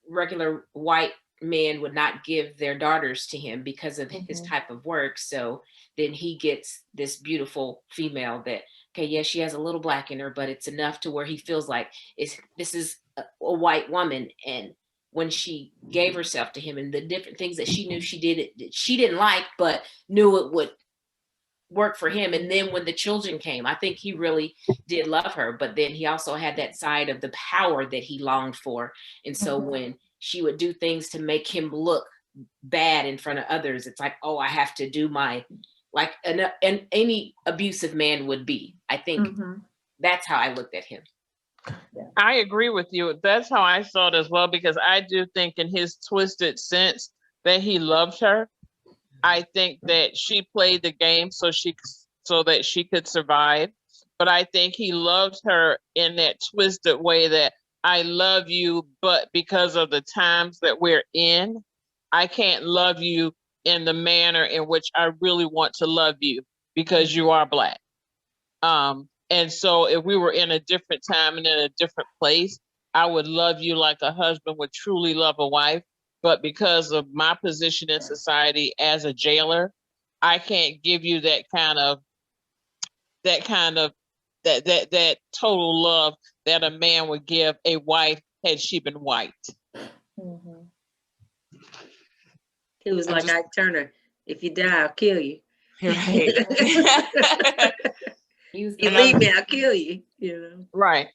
regular white men would not give their daughters to him because of his type of work. So then he gets this beautiful female that, okay, yeah, she has a little black in her, but it's enough to where he feels like this is a white woman. And when she gave herself to him and the different things that she knew she didn't like, but knew it would work for him. And then when the children came, I think he really did love her, but then he also had that side of the power that he longed for. And so when she would do things to make him look bad in front of others, it's like, oh, I have to do my, like any abusive man would be. I think that's how I looked at him. I agree with you. That's how I saw it as well, because I do think in his twisted sense that he loved her. I think that she played the game so that she could survive. But I think he loved her in that twisted way that I love you, but because of the times that we're in, I can't love you in the manner in which I really want to love you because you are Black. And so if we were in a different time and in a different place, I would love you like a husband would truly love a wife. But because of my position in society as a jailer, I can't give you that total love that a man would give a wife had she been white. He was like Ike Turner. If you die, I'll kill you. Right. You leave me, I'll kill you. You know. Right.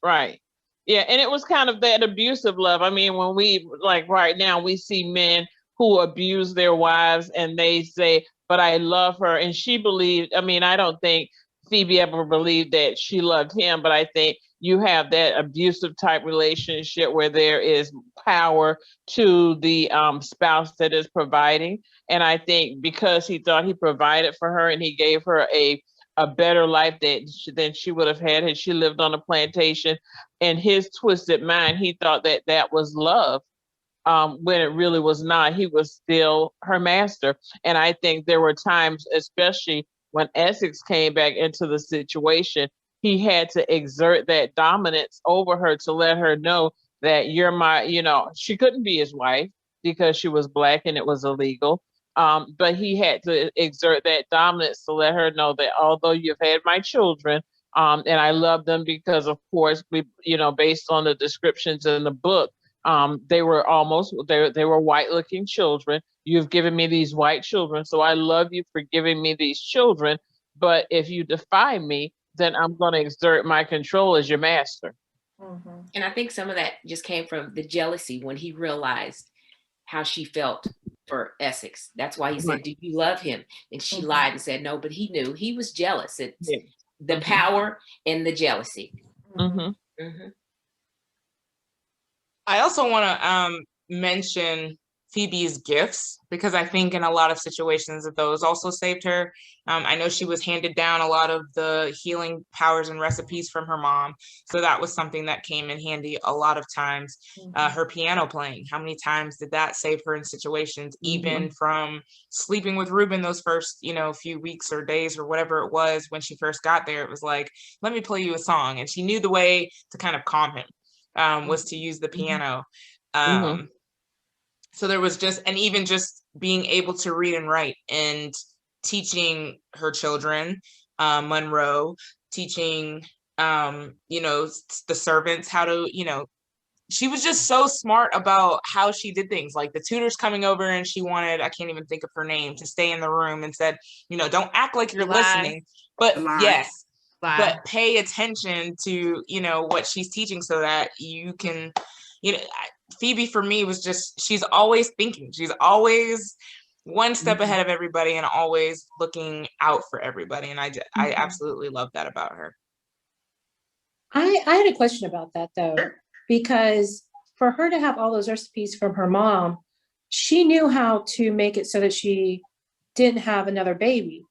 Yeah, and it was kind of that abusive love. I mean, when we, like right now, we see men who abuse their wives and they say, but I love her. And she believed, I mean, I don't think Phoebe ever believed that she loved him, but I think you have that abusive type relationship where there is power to the spouse that is providing. And I think because he thought he provided for her and he gave her a better life than she would have had she lived on a plantation, in his twisted mind, he thought that was love, when it really was not. He was still her master. And I think there were times, especially when Essex came back into the situation, he had to exert that dominance over her to let her know that you're my, she couldn't be his wife because she was Black and it was illegal. But he had to exert that dominance to let her know that although you've had my children, and I love them because, of course, we, based on the descriptions in the book, they were white-looking children. You've given me these white children, so I love you for giving me these children. But if you defy me, then I'm going to exert my control as your master. And I think some of that just came from the jealousy when he realized how she felt for Essex. That's why he said, do you love him? And she lied and said no, but he knew. He was jealous. It's the power and the jealousy. I also want to mention Phoebe's gifts, because I think in a lot of situations that those also saved her. I know she was handed down a lot of the healing powers and recipes from her mom. So that was something that came in handy a lot of times. Her piano playing, how many times did that save her in situations, even from sleeping with Ruben those first, few weeks or days or whatever it was when she first got there. It was like, let me play you a song. And she knew the way to kind of calm him, was to use the piano. So there was even just being able to read and write and teaching her children, Monroe, teaching, the servants how to, she was just so smart about how she did things. Like the tutor's coming over and she wanted, I can't even think of her name, to stay in the room and said, you know, don't act like you're listening, but yes, but pay attention to, you know, what she's teaching so that you can, you know, Phoebe for me was just, she's always thinking. She's always one step ahead of everybody and always looking out for everybody. And I absolutely love that about her. I had a question about that though, because for her to have all those recipes from her mom, she knew how to make it so that she didn't have another baby.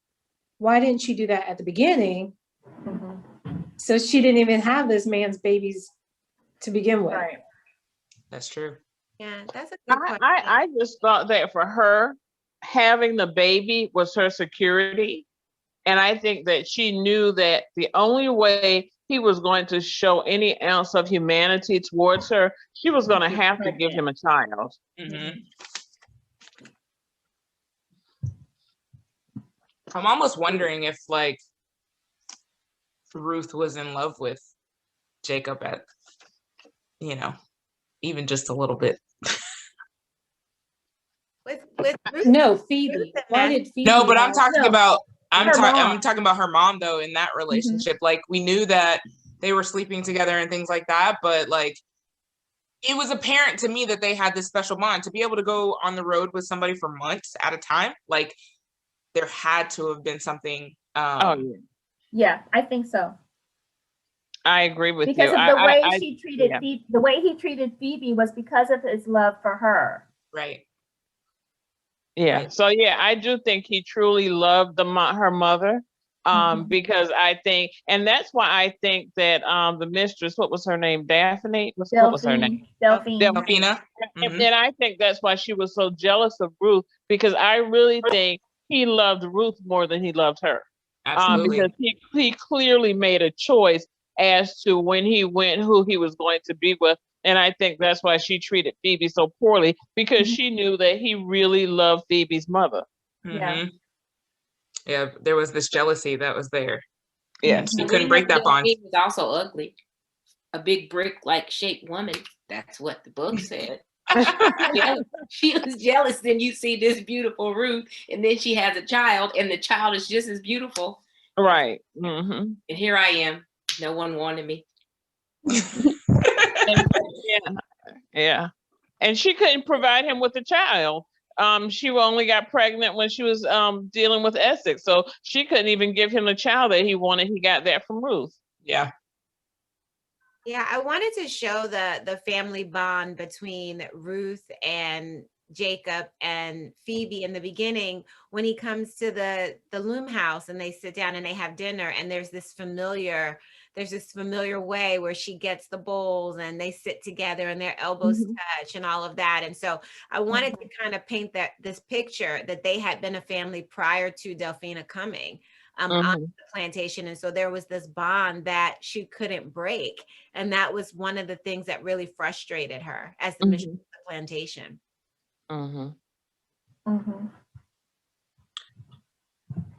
Why didn't she do that at the beginning? So she didn't even have this man's babies to begin with. Right. That's true. Yeah, that's a good question. I just thought that for her, having the baby was her security. And I think that she knew that the only way he was going to show any ounce of humanity towards her, she was going to have to give him a child. I'm almost wondering if like Ruth was in love with Jacob at, you know, even just a little bit. With no, Phoebe. Why did Phoebe? No, but I'm talking about I'm talking about her mom though in that relationship. Like we knew that they were sleeping together and things like that, but like it was apparent to me that they had this special bond. To be able to go on the road with somebody for months at a time, like there had to have been something. Yeah, I think so. I agree with because you. Because of the way she treated Phoebe, the way he treated Phoebe was because of his love for her. Right. Yeah. Right. So yeah, I do think he truly loved her mother. Because I think, and that's why I think that the mistress, what was her name? Daphne? What was her name? Delphina. And I think that's why she was so jealous of Ruth, because I really think he loved Ruth more than he loved her. Absolutely. Because he clearly made a choice as to when he went, who he was going to be with. And I think that's why she treated Phoebe so poorly, because she knew that he really loved Phoebe's mother. Yeah, there was this jealousy that was there. Yes. He couldn't break that bond. He was also ugly. A big brick-like shaped woman. That's what the book said. She was jealous. Then you see this beautiful Ruth, and then she has a child, and the child is just as beautiful. Right. And here I am. No one wanted me. Yeah. And she couldn't provide him with a child. She only got pregnant when she was dealing with Essex. So she couldn't even give him the child that he wanted. He got that from Ruth. Yeah. Yeah, I wanted to show the family bond between Ruth and Jacob and Phoebe in the beginning when he comes to the loom house and they sit down and they have dinner, and there's this familiar way where she gets the bowls and they sit together and their elbows touch and all of that. And so I wanted to kind of paint this picture that they had been a family prior to Delphina coming on the plantation. And so there was this bond that she couldn't break. And that was one of the things that really frustrated her as the mission of the plantation.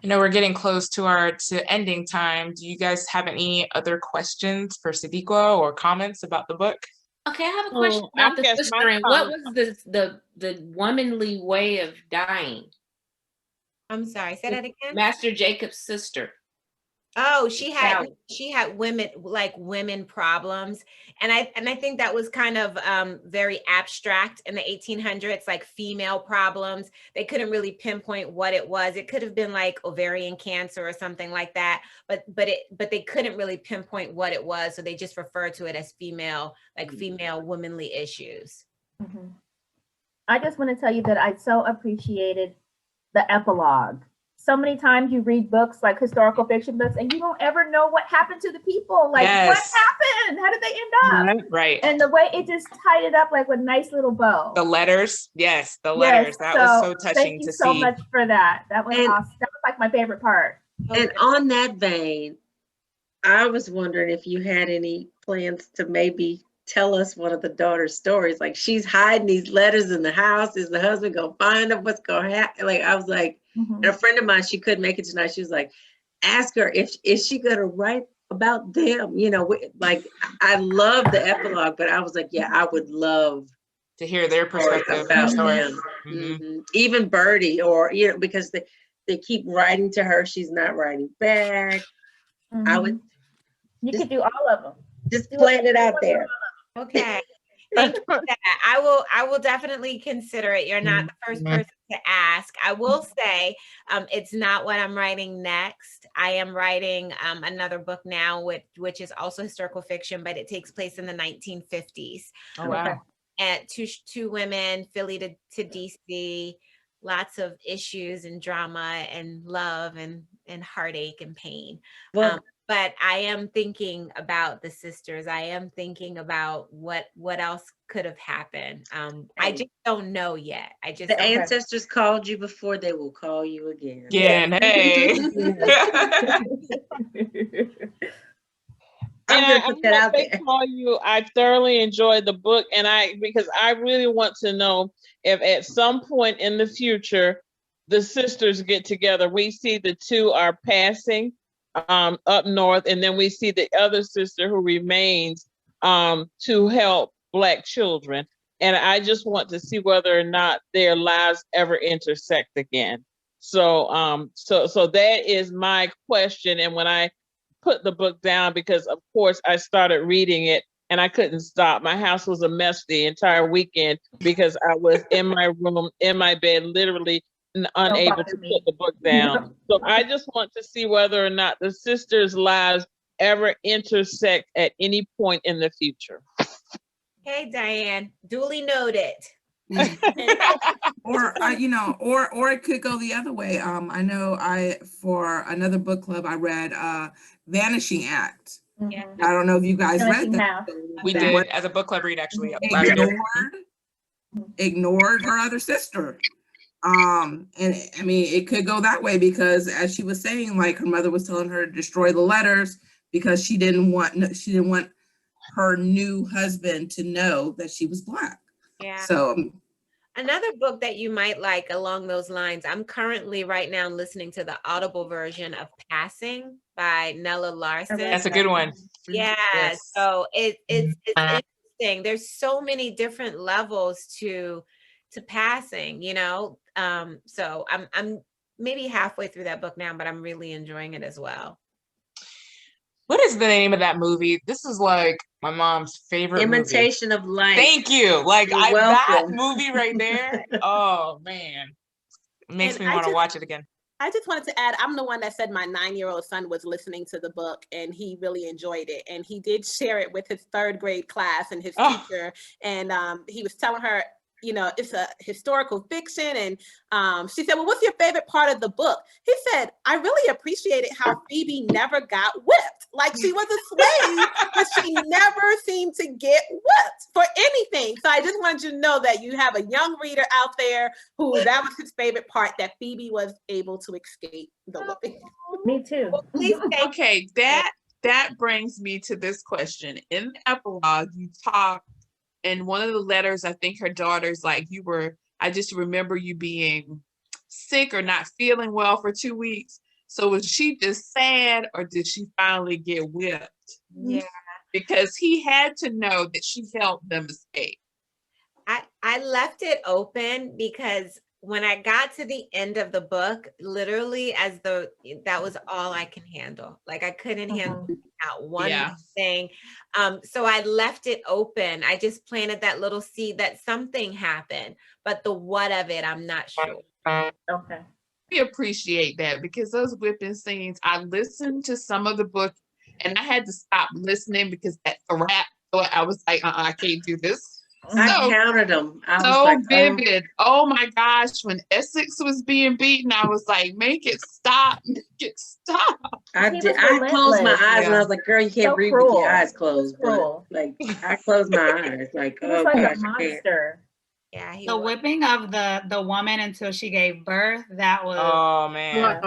You know, we're getting close to ending time. Do you guys have any other questions for Sadeqa or comments about the book? Okay, I have a question about the sistering. What was the womanly way of dying? I'm sorry, say that again. Master Jacob's sister. Oh, she had women problems. And I think that was kind of very abstract in the 1800s, like female problems. They couldn't really pinpoint what it was. It could have been like ovarian cancer or something like that, but they couldn't really pinpoint what it was. So they just referred to it as female womanly issues. I just want to tell you that I so appreciated the epilogue. So many times you read books like historical fiction books and you don't ever know what happened to the people. Like, what happened? How did they end up? Right. And the way it just tied it up like with a nice little bow. The letters. Yes, the letters. That was so touching to see. Thank you so much for that. That was awesome. That was like my favorite part. And on that vein, I was wondering if you had any plans to maybe tell us one of the daughter's stories. Like, she's hiding these letters in the house. Is the husband gonna find them? What's gonna happen? Like, I was like, and a friend of mine, she couldn't make it tonight. She was like, ask her if is she gonna write about them, you know, like I love the epilogue, but I was like, yeah, I would love to hear their perspective about sure. them. Even Birdie, or you know, because they keep writing to her, she's not writing back. I would. You could do all of them. Just playing it out there. Okay. Thank you for that. I will definitely consider it. You're not the first person to ask. I will say it's not what I'm writing next. I am writing another book now, which is also historical fiction, but it takes place in the 1950s. Oh, wow. And two women, Philly to DC, lots of issues and drama and love and heartache and pain. Well, but I am thinking about the sisters. I am thinking about what else could have happened. I just don't know yet. The ancestors called you before, they will call you again. Yeah, hey. I'm gonna call you. I thoroughly enjoyed the book, and because I really want to know if at some point in the future the sisters get together. We see the two are passing up north, and then we see the other sister who remains to help Black children. And I just want to see whether or not their lives ever intersect again. So so that is my question. And when I put the book down, because of course I started reading it and I couldn't stop. My house was a mess the entire weekend because I was in my room, in my bed, literally unable to put the book down. So I just want to see whether or not the sisters' lives ever intersect at any point in the future. Hey, Diane, duly noted. Or or it could go the other way. I know for another book club I read Vanishing Act. Yeah. I don't know if you guys read that. We did as a book club read actually. Ignored her other sister. And I mean, it could go that way because, as she was saying, like her mother was telling her to destroy the letters because she didn't want her new husband to know that she was Black. Yeah. So another book that you might like along those lines, I'm currently right now listening to the Audible version of Passing by Nella Larson. That's a good one. Yeah. Yes. So it's interesting. There's so many different levels to Passing, you know. So I'm maybe halfway through that book now, but I'm really enjoying it as well. What is the name of that movie? This is like my mom's favorite Imitation movie. of Life. Thank you. Like that welcome. movie right there. Oh man. It makes me want to watch it again. I just wanted to add, I'm the one that said my 9-year-old son was listening to the book and he really enjoyed it. And he did share it with his 3rd grade class and his teacher. And he was telling her, you know, it's a historical fiction. And she said, well, what's your favorite part of the book? He said, I really appreciated how Phoebe never got whipped. Like she was a slave, but she never seemed to get whipped for anything. So I just wanted you to know that you have a young reader out there who that was his favorite part, that Phoebe was able to escape the whipping. Me too. Okay, that brings me to this question. In the epilogue, you talk in one of the letters, I think her daughter's like, I just remember you being sick or not feeling well for 2 weeks. So was she just sad or did she finally get whipped? Yeah. Because he had to know that she helped them escape. I left it open because when I got to the end of the book, literally that was all I can handle. Like I couldn't handle out one thing. So I left it open. I just planted that little seed that something happened, but the what of it, I'm not sure. Okay. We appreciate that because those whipping scenes, I listened to some of the book and I had to stop listening because that threat, I was like, I can't do this. I counted them. I so was like, vivid. Oh my gosh. When Essex was being beaten, I was like, make it stop. Make it stop. I closed my eyes and I was like, girl, you can't breathe with your eyes closed. But like I closed my eyes. Like, oh like gosh, a monster. Yeah. The whipping of the woman until she gave birth, that was man.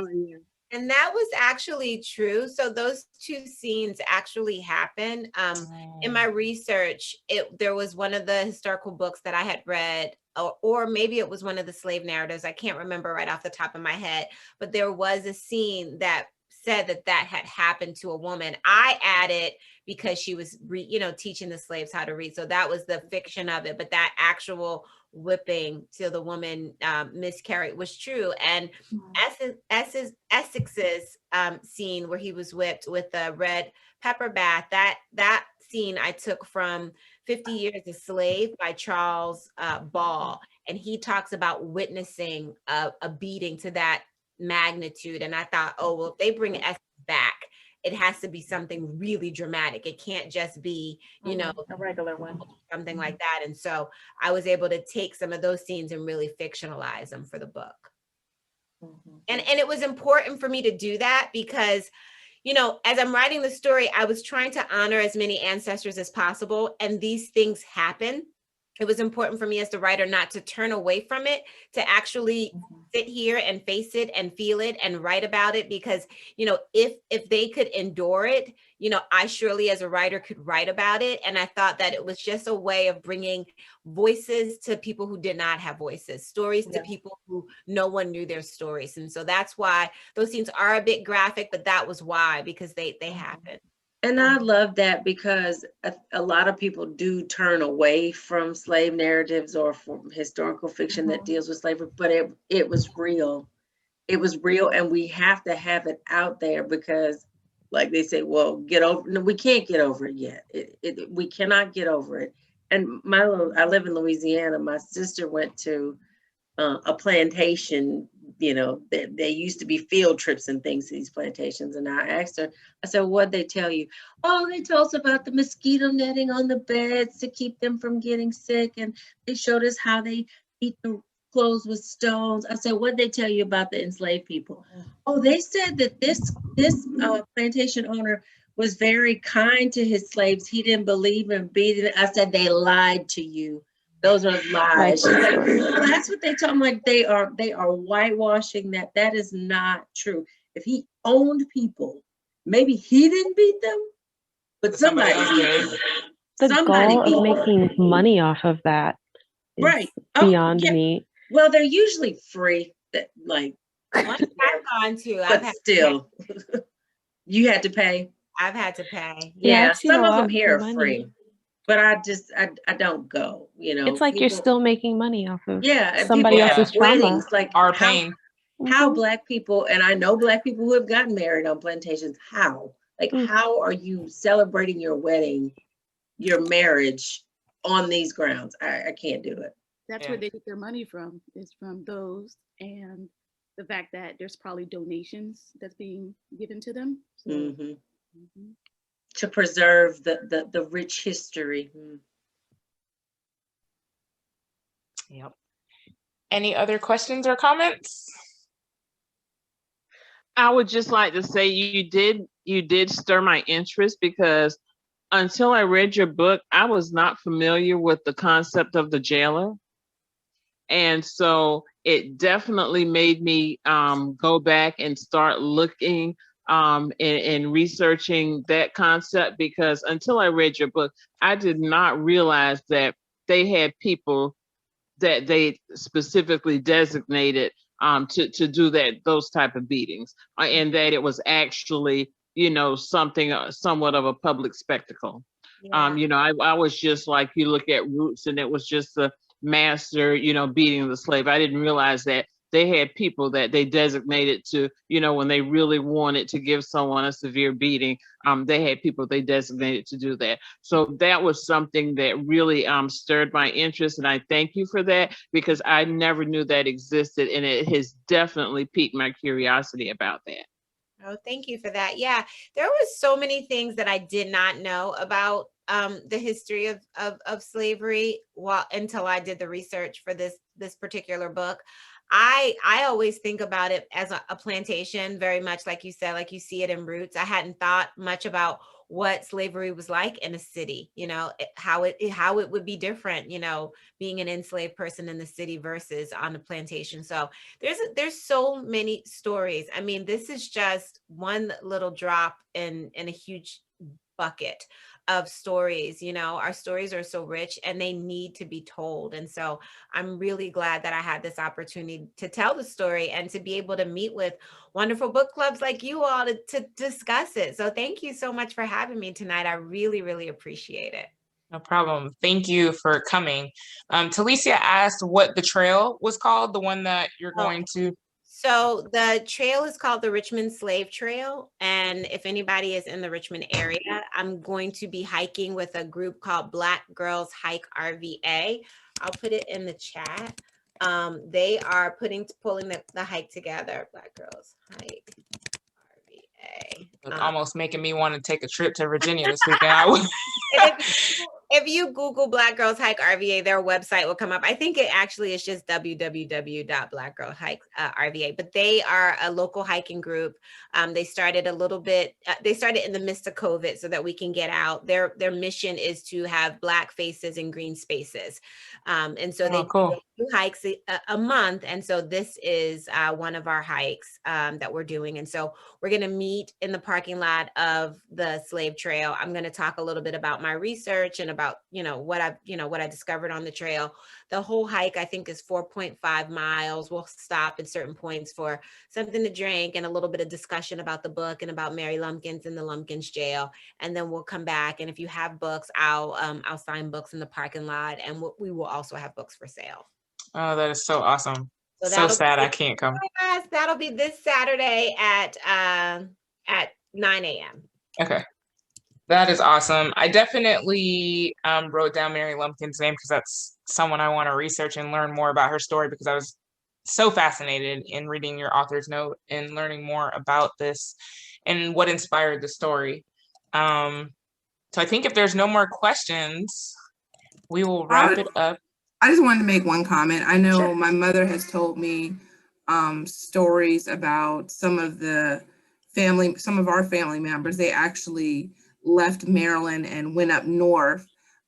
And that was actually true. So those two scenes actually happened. In my research, there was one of the historical books that I had read, or maybe it was one of the slave narratives. I can't remember right off the top of my head, but there was a scene that said that had happened to a woman. I added because she was teaching the slaves how to read. So that was the fiction of it, but that actual whipping till the woman miscarried was true. And Essex's scene where he was whipped with the red pepper bath, that scene I took from 50 Years a Slave by Charles Ball. And he talks about witnessing a beating to that magnitude. And I thought, oh, well, if they bring Essex back, it has to be something really dramatic. It can't just be, a regular one, something like that. And so I was able to take some of those scenes and really fictionalize them for the book. And it was important for me to do that because, as I'm writing the story, I was trying to honor as many ancestors as possible. And these things happen. It was important for me as the writer not to turn away from it, to actually sit here and face it and feel it and write about it. Because, if they could endure it, I surely as a writer could write about it. And I thought that it was just a way of bringing voices to people who did not have voices, stories to people who no one knew their stories. And so that's why those scenes are a bit graphic, but that was why, because they happen. And I love that because a lot of people do turn away from slave narratives or from historical fiction that deals with slavery, but it was real. It was real, and we have to have it out there because, like they say, well, no, we can't get over it yet. We cannot get over it. And I live in Louisiana. My sister went to a plantation. There used to be field trips and things to these plantations. And I asked her, I said, what'd they tell you? Oh, they told us about the mosquito netting on the beds to keep them from getting sick. And they showed us how they beat the clothes with stones. I said, what'd they tell you about the enslaved people? Oh, they said that this plantation owner was very kind to his slaves. He didn't believe in beating them. I said, they lied to you. Those are lies. She's like, well, that's what they told me. Like they are whitewashing that. That is not true. If he owned people, maybe he didn't beat them, but somebody did. The goal of making money off of that is beyond me. Well, they're usually free. That I've gone to, but still, you had to pay. I've had to pay. Yeah, some of them here are free. But I don't go, It's like you're still making money off of somebody else's weddings, trauma. Our pain. How Black people, and I know Black people who have gotten married on plantations, how are you celebrating your wedding, your marriage on these grounds? I can't do it. That's where they get their money from, is from those, and the fact that there's probably donations that's being given to them. So, to preserve the rich history. Yep. Any other questions or comments? I would just like to say you did stir my interest, because until I read your book, I was not familiar with the concept of the jailer. And so it definitely made me go back and start looking and researching that concept, because until I read your book, I did not realize that they had people that they specifically designated to do those type of beatings, and that it was actually, something somewhat of a public spectacle. I was just like, you look at Roots, and it was just the master, beating the slave. I didn't realize that they had people that they designated to, when they really wanted to give someone a severe beating, they had people they designated to do that. So that was something that really stirred my interest. And I thank you for that, because I never knew that existed. And it has definitely piqued my curiosity about that. Oh, thank you for that. Yeah, there was so many things that I did not know about the history of slavery until I did the research for this particular book. I always think about it as a plantation, very much like you said, like you see it in Roots. I hadn't thought much about what slavery was like in a city, how it would be different, being an enslaved person in the city versus on the plantation. So there's so many stories. I mean, this is just one little drop in a huge bucket of stories. You know, our stories are so rich and they need to be told. And so I'm really glad that I had this opportunity to tell the story and to be able to meet with wonderful book clubs like you all to discuss it. So thank you so much for having me tonight. I really, really appreciate it. No problem. Thank you for coming. Talicia asked what the trail was called, the one that you're going to. So the trail is called the Richmond Slave Trail. And if anybody is in the Richmond area, I'm going to be hiking with a group called Black Girls Hike RVA. I'll put it in the chat. They are pulling the hike together. Black Girls Hike RVA. It's almost making me want to take a trip to Virginia this weekend. If you Google Black Girls Hike RVA, their website will come up. I think it actually is just www.blackgirlshike.rva, but they are a local hiking group. They started they started in the midst of COVID so that we can get out. Their mission is to have Black faces in green spaces. And so they do 2 hikes a month. And so this is one of our hikes that we're doing. And so we're going to meet in the parking lot of the Slave Trail. I'm going to talk a little bit about my research and about, what I discovered on the trail. The whole hike, I think, is 4.5 miles. We'll stop at certain points for something to drink and a little bit of discussion about the book and about Mary Lumpkins and the Lumpkins Jail. And then we'll come back. And if you have books, I'll sign books in the parking lot, and we will also have books for sale. Oh, that is so awesome. So sad I can't come. That'll be this Saturday at 9 a.m. Okay. That is awesome. I definitely wrote down Mary Lumpkin's name because that's someone I want to research and learn more about her story, because I was so fascinated in reading your author's note and learning more about this and what inspired the story. So I think if there's no more questions, we will wrap it up. I just wanted to make one comment. I know my mother has told me stories about some of our family members. They actually left Maryland and went up north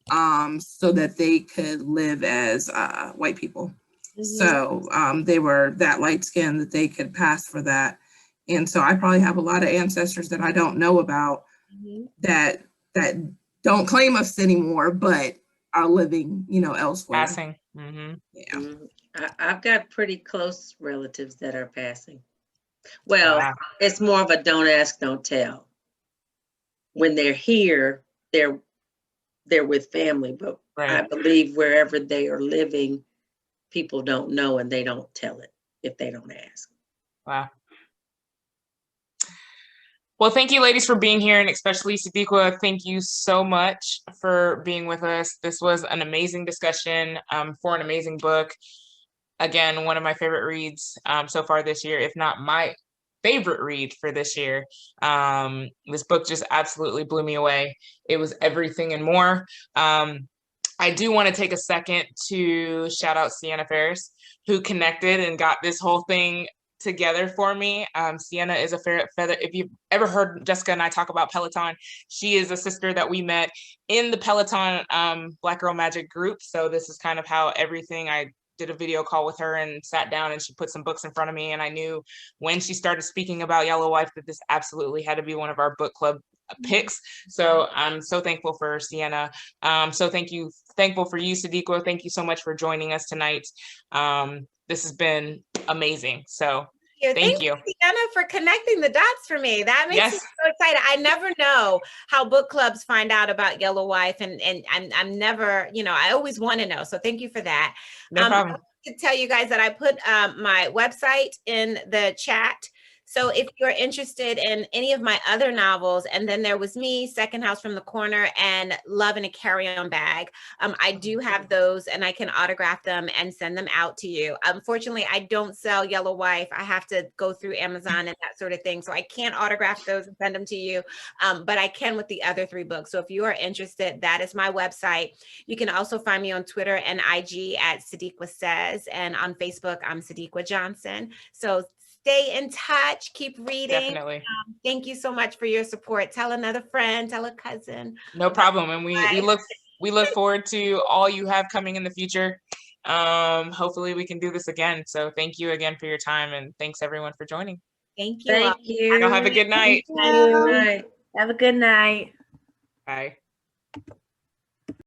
so that they could live as white people. Mm-hmm. So they were that light skinned that they could pass for that. And so I probably have a lot of ancestors that I don't know about that don't claim us anymore, but are living, elsewhere. Passing. Mm-hmm. Yeah. I've got pretty close relatives that are passing. Well, it's more of a don't ask, don't tell. When they're here, they're with family, but I believe wherever they are living, people don't know and they don't tell it if they don't ask. Wow. Well, thank you, ladies, for being here, and especially Sadeqa, thank you so much for being with us. This was an amazing discussion for an amazing book. Again, one of my favorite reads so far this year, if not my favorite read for this year. This book just absolutely blew me away. It was everything and more. I do want to take a second to shout out Sienna Ferris, who connected and got this whole thing together for me. Sienna is a feather. If you've ever heard Jessica and I talk about Peloton, she is a sister that we met in the Peloton Black Girl Magic group. So this is kind of how everything, I did a video call with her and sat down and she put some books in front of me. And I knew when she started speaking about Yellow Wife that this absolutely had to be one of our book club picks. So I'm so thankful for Sienna. So thankful for you, Sadeqa. Thank you so much for joining us tonight. This has been amazing. So thank you, Sienna, for connecting the dots for me. That makes me so excited. I never know how book clubs find out about Yellow Wife, and I'm never, I always want to know. So thank you for that. No problem. I want to tell you guys that I put my website in the chat. So if you're interested in any of my other novels, and then there was me, Second House from the Corner, and Love in a Carry-On Bag, I do have those, and I can autograph them and send them out to you. Unfortunately, I don't sell Yellow Wife. I have to go through Amazon and that sort of thing. So I can't autograph those and send them to you, but I can with the other 3 books. So if you are interested, that is my website. You can also find me on Twitter and IG at Sadeqa Says, and on Facebook, I'm Sadeqa Johnson. So stay in touch, keep reading. Definitely. Thank you so much for your support. Tell another friend, tell a cousin. No problem. And we look forward to all you have coming in the future. Hopefully we can do this again. So thank you again for your time, and thanks everyone for joining. Thank you. Thank you. Y'all have a good night. Have a good night. Bye.